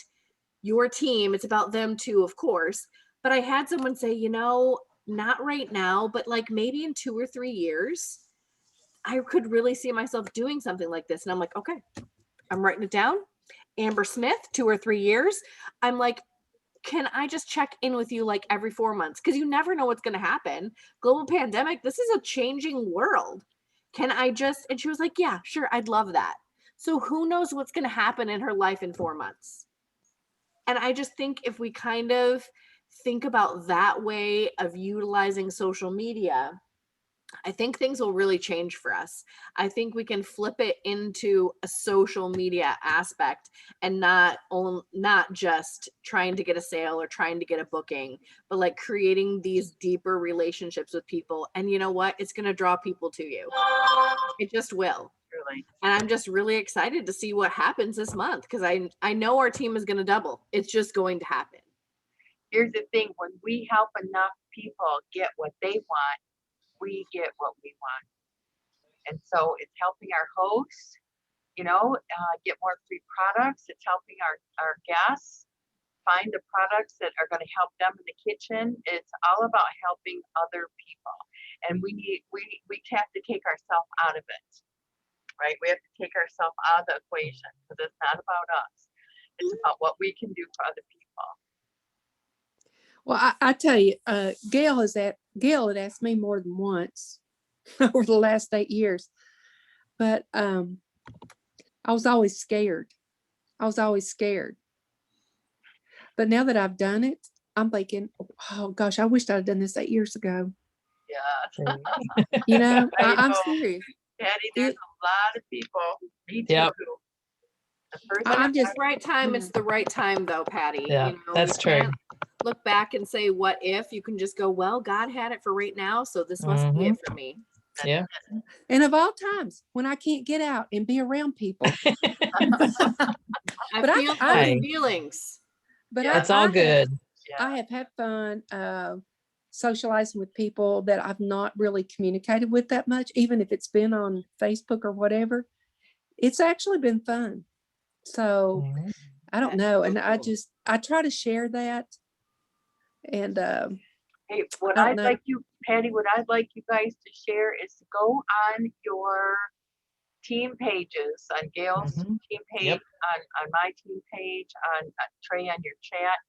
[SPEAKER 4] your team. It's about them too, of course. But I had someone say, not right now, but like maybe in 2 or 3 years, I could really see myself doing something like this. And I'm like, okay, I'm writing it down. Amber Smith, 2 or 3 years. I'm like, can I just check in with you like every 4 months? Because you never know what's going to happen. Global pandemic, this is a changing world. Can I just, and she was like, yeah, sure, I'd love that. So who knows what's going to happen in her life in 4 months? And I just think if we kind of think about that way of utilizing social media, I think things will really change for us. I think we can flip it into a social media aspect and not just trying to get a sale or trying to get a booking, but like creating these deeper relationships with people. And you know what? It's going to draw people to you. It just will.
[SPEAKER 1] Really.
[SPEAKER 4] And I'm just really excited to see what happens this month, because I know our team is going to double. It's just going to happen.
[SPEAKER 1] Here's the thing. When we help enough people get what they want, we get what we want. And so it's helping our hosts, get more free products. It's helping our guests find the products that are going to help them in the kitchen. It's all about helping other people. And we have to take ourselves out of it, right? We have to take ourselves out of the equation because it's not about us. It's about what we can do for other people.
[SPEAKER 3] Well, I tell you, Gail had asked me more than once over the last 8 years, but I was always scared. But now that I've done it, I'm thinking, oh gosh, I wished I'd done this 8 years ago.
[SPEAKER 1] Yeah.
[SPEAKER 3] I'm serious.
[SPEAKER 1] Patty, there's a lot of people. Me too.
[SPEAKER 5] Yep.
[SPEAKER 3] I'm
[SPEAKER 4] It's
[SPEAKER 3] just
[SPEAKER 4] the right time. It's the right time though, Patty.
[SPEAKER 5] Yeah, that's
[SPEAKER 4] you
[SPEAKER 5] true.
[SPEAKER 4] can't look back and say, what if? You can just go, well, God had it for right now, so this must be it for me.
[SPEAKER 5] Yeah.
[SPEAKER 3] And of all times, when I can't get out and be around people.
[SPEAKER 4] I feel those feelings.
[SPEAKER 3] But
[SPEAKER 5] it's all good.
[SPEAKER 3] I have had fun socializing with people that I've not really communicated with that much, even if it's been on Facebook or whatever. It's actually been fun. So I don't know. And I try to share that. And
[SPEAKER 1] hey, Patty, what I'd like you guys to share is to go on your team pages, on Gail's team page, on my team page, on Trey, on your chat,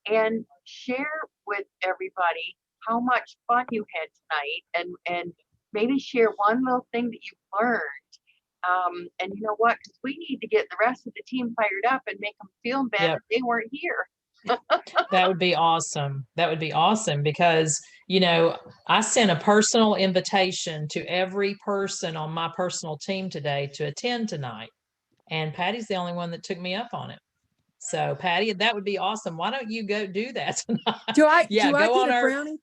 [SPEAKER 1] and share with everybody how much fun you had tonight, and maybe share one little thing that you learned. And you know what? Because we need to get the rest of the team fired up and make them feel bad that they weren't here.
[SPEAKER 5] That would be awesome. That would be awesome because, I sent a personal invitation to every person on my personal team today to attend tonight. And Patty's the only one that took me up on it. So Patty, that would be awesome. Why don't you go do that tonight?
[SPEAKER 3] Do I get a brownie?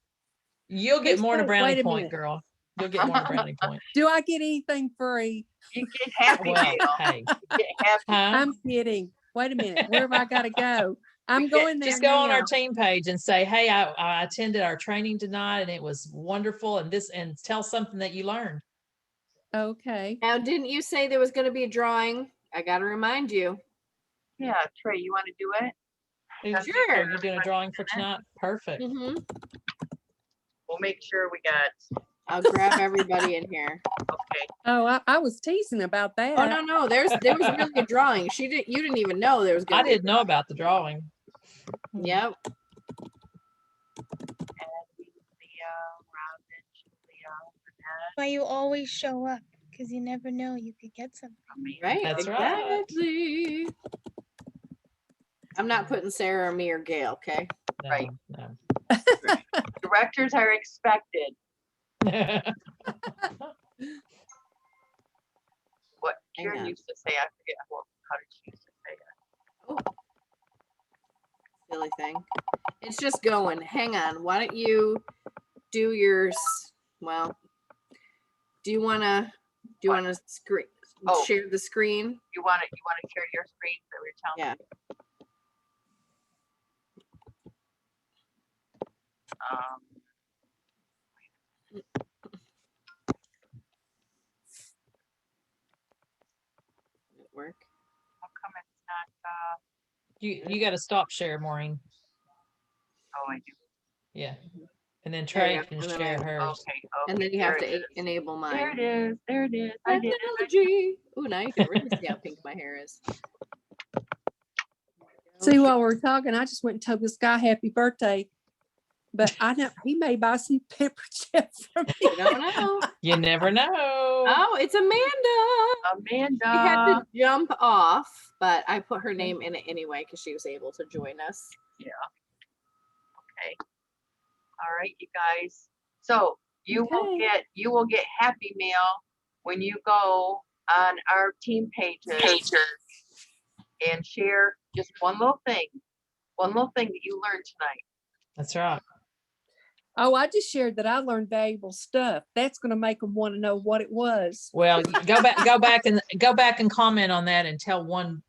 [SPEAKER 5] You'll get more than a brownie point, girl. You'll get more than a brownie point.
[SPEAKER 3] Do I get anything free?
[SPEAKER 1] You get happy meal.
[SPEAKER 5] Hey.
[SPEAKER 1] You get happy.
[SPEAKER 3] I'm kidding. Wait a minute. Where have I got to go? I'm going there.
[SPEAKER 5] Just go on our team page and say, hey, I attended our training tonight and it was wonderful, and tell something that you learned.
[SPEAKER 3] Okay.
[SPEAKER 4] Now, didn't you say there was going to be a drawing? I got to remind you.
[SPEAKER 1] Yeah, Trey, you want to do it?
[SPEAKER 5] Sure. You're doing a drawing for tonight? Perfect.
[SPEAKER 1] We'll make sure we got.
[SPEAKER 4] I'll grab everybody in here.
[SPEAKER 1] Okay.
[SPEAKER 3] Oh, I was teasing about that.
[SPEAKER 4] Oh no, there was really a drawing. You didn't even know there was
[SPEAKER 5] I didn't know about the drawing.
[SPEAKER 4] Yep.
[SPEAKER 6] Why you always show up, because you never know, you could get something.
[SPEAKER 4] Right.
[SPEAKER 5] That's
[SPEAKER 4] exactly. Right. I'm not putting Sarah or me or Gail, okay?
[SPEAKER 5] No,
[SPEAKER 1] right.
[SPEAKER 5] No.
[SPEAKER 1] Directors are expected. What Karen used to say, I forget how did she used to say it.
[SPEAKER 4] Oh. Silly thing. It's just going. Hang on. Why don't you do yours? Well, do you want to screen share the screen?
[SPEAKER 1] You want to share your screen that we're telling you?
[SPEAKER 4] Work.
[SPEAKER 1] How come it's not
[SPEAKER 5] you got to stop share, Maureen.
[SPEAKER 1] Oh, I do.
[SPEAKER 5] Yeah. And then Trey can share hers.
[SPEAKER 1] Okay.
[SPEAKER 4] And then you have to enable mine.
[SPEAKER 1] There it is. I did
[SPEAKER 4] it. Oh, now you can really see how pink my hair is.
[SPEAKER 3] See, while we're talking, I just went and told this guy happy birthday. But I know he may buy some Pampered Chef from me.
[SPEAKER 4] You don't know.
[SPEAKER 5] You never know.
[SPEAKER 4] Oh, it's Amanda.
[SPEAKER 1] Amanda.
[SPEAKER 4] She had to jump off, but I put her name in it anyway because she was able to join us.
[SPEAKER 1] Yeah. Okay. All right, you guys. So you will get Happy Meal when you go on our team pages and share just one little thing that you learned tonight.
[SPEAKER 5] That's right.
[SPEAKER 3] Oh, I just shared that I learned valuable stuff. That's going to make them want to know what it was.
[SPEAKER 5] Well, go back and comment on that and tell one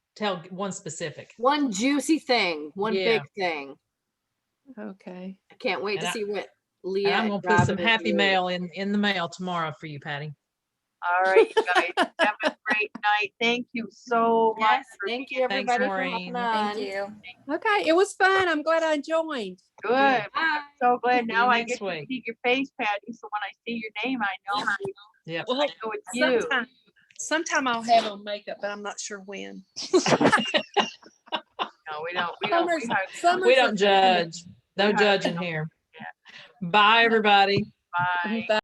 [SPEAKER 5] specific.
[SPEAKER 4] One juicy thing, big thing.
[SPEAKER 3] Okay.
[SPEAKER 4] I can't wait to see what Leah.
[SPEAKER 5] I'm going to put some happy mail in the mail tomorrow for you, Patty.
[SPEAKER 1] All right, you guys. Have a great night. thank you so much.
[SPEAKER 10] Yes,
[SPEAKER 1] for
[SPEAKER 10] thank
[SPEAKER 1] being
[SPEAKER 10] you,
[SPEAKER 5] Thanks,
[SPEAKER 10] everybody, for
[SPEAKER 5] Maureen.
[SPEAKER 10] hopping on.
[SPEAKER 7] Thank you.
[SPEAKER 3] Okay, it was fun. I'm glad I joined.
[SPEAKER 1] Good.
[SPEAKER 10] Bye.
[SPEAKER 1] I'm so glad
[SPEAKER 5] See
[SPEAKER 1] now
[SPEAKER 5] you
[SPEAKER 1] I
[SPEAKER 5] next
[SPEAKER 1] get to
[SPEAKER 5] week.
[SPEAKER 1] see your face, Patty. So when I see your name, I know.
[SPEAKER 5] Yep.
[SPEAKER 3] Well,
[SPEAKER 1] I know it's you.
[SPEAKER 3] sometime I'll have on makeup, but I'm not sure when.
[SPEAKER 1] No, we don't. We don't.
[SPEAKER 3] Summer's,
[SPEAKER 1] We hardly
[SPEAKER 3] summer's
[SPEAKER 5] We
[SPEAKER 3] a
[SPEAKER 5] don't
[SPEAKER 3] thing.
[SPEAKER 5] judge. No
[SPEAKER 1] We hardly
[SPEAKER 5] judging
[SPEAKER 1] don't.
[SPEAKER 5] here.
[SPEAKER 1] Yeah.
[SPEAKER 5] Bye, everybody.
[SPEAKER 1] Bye.
[SPEAKER 2] Bye.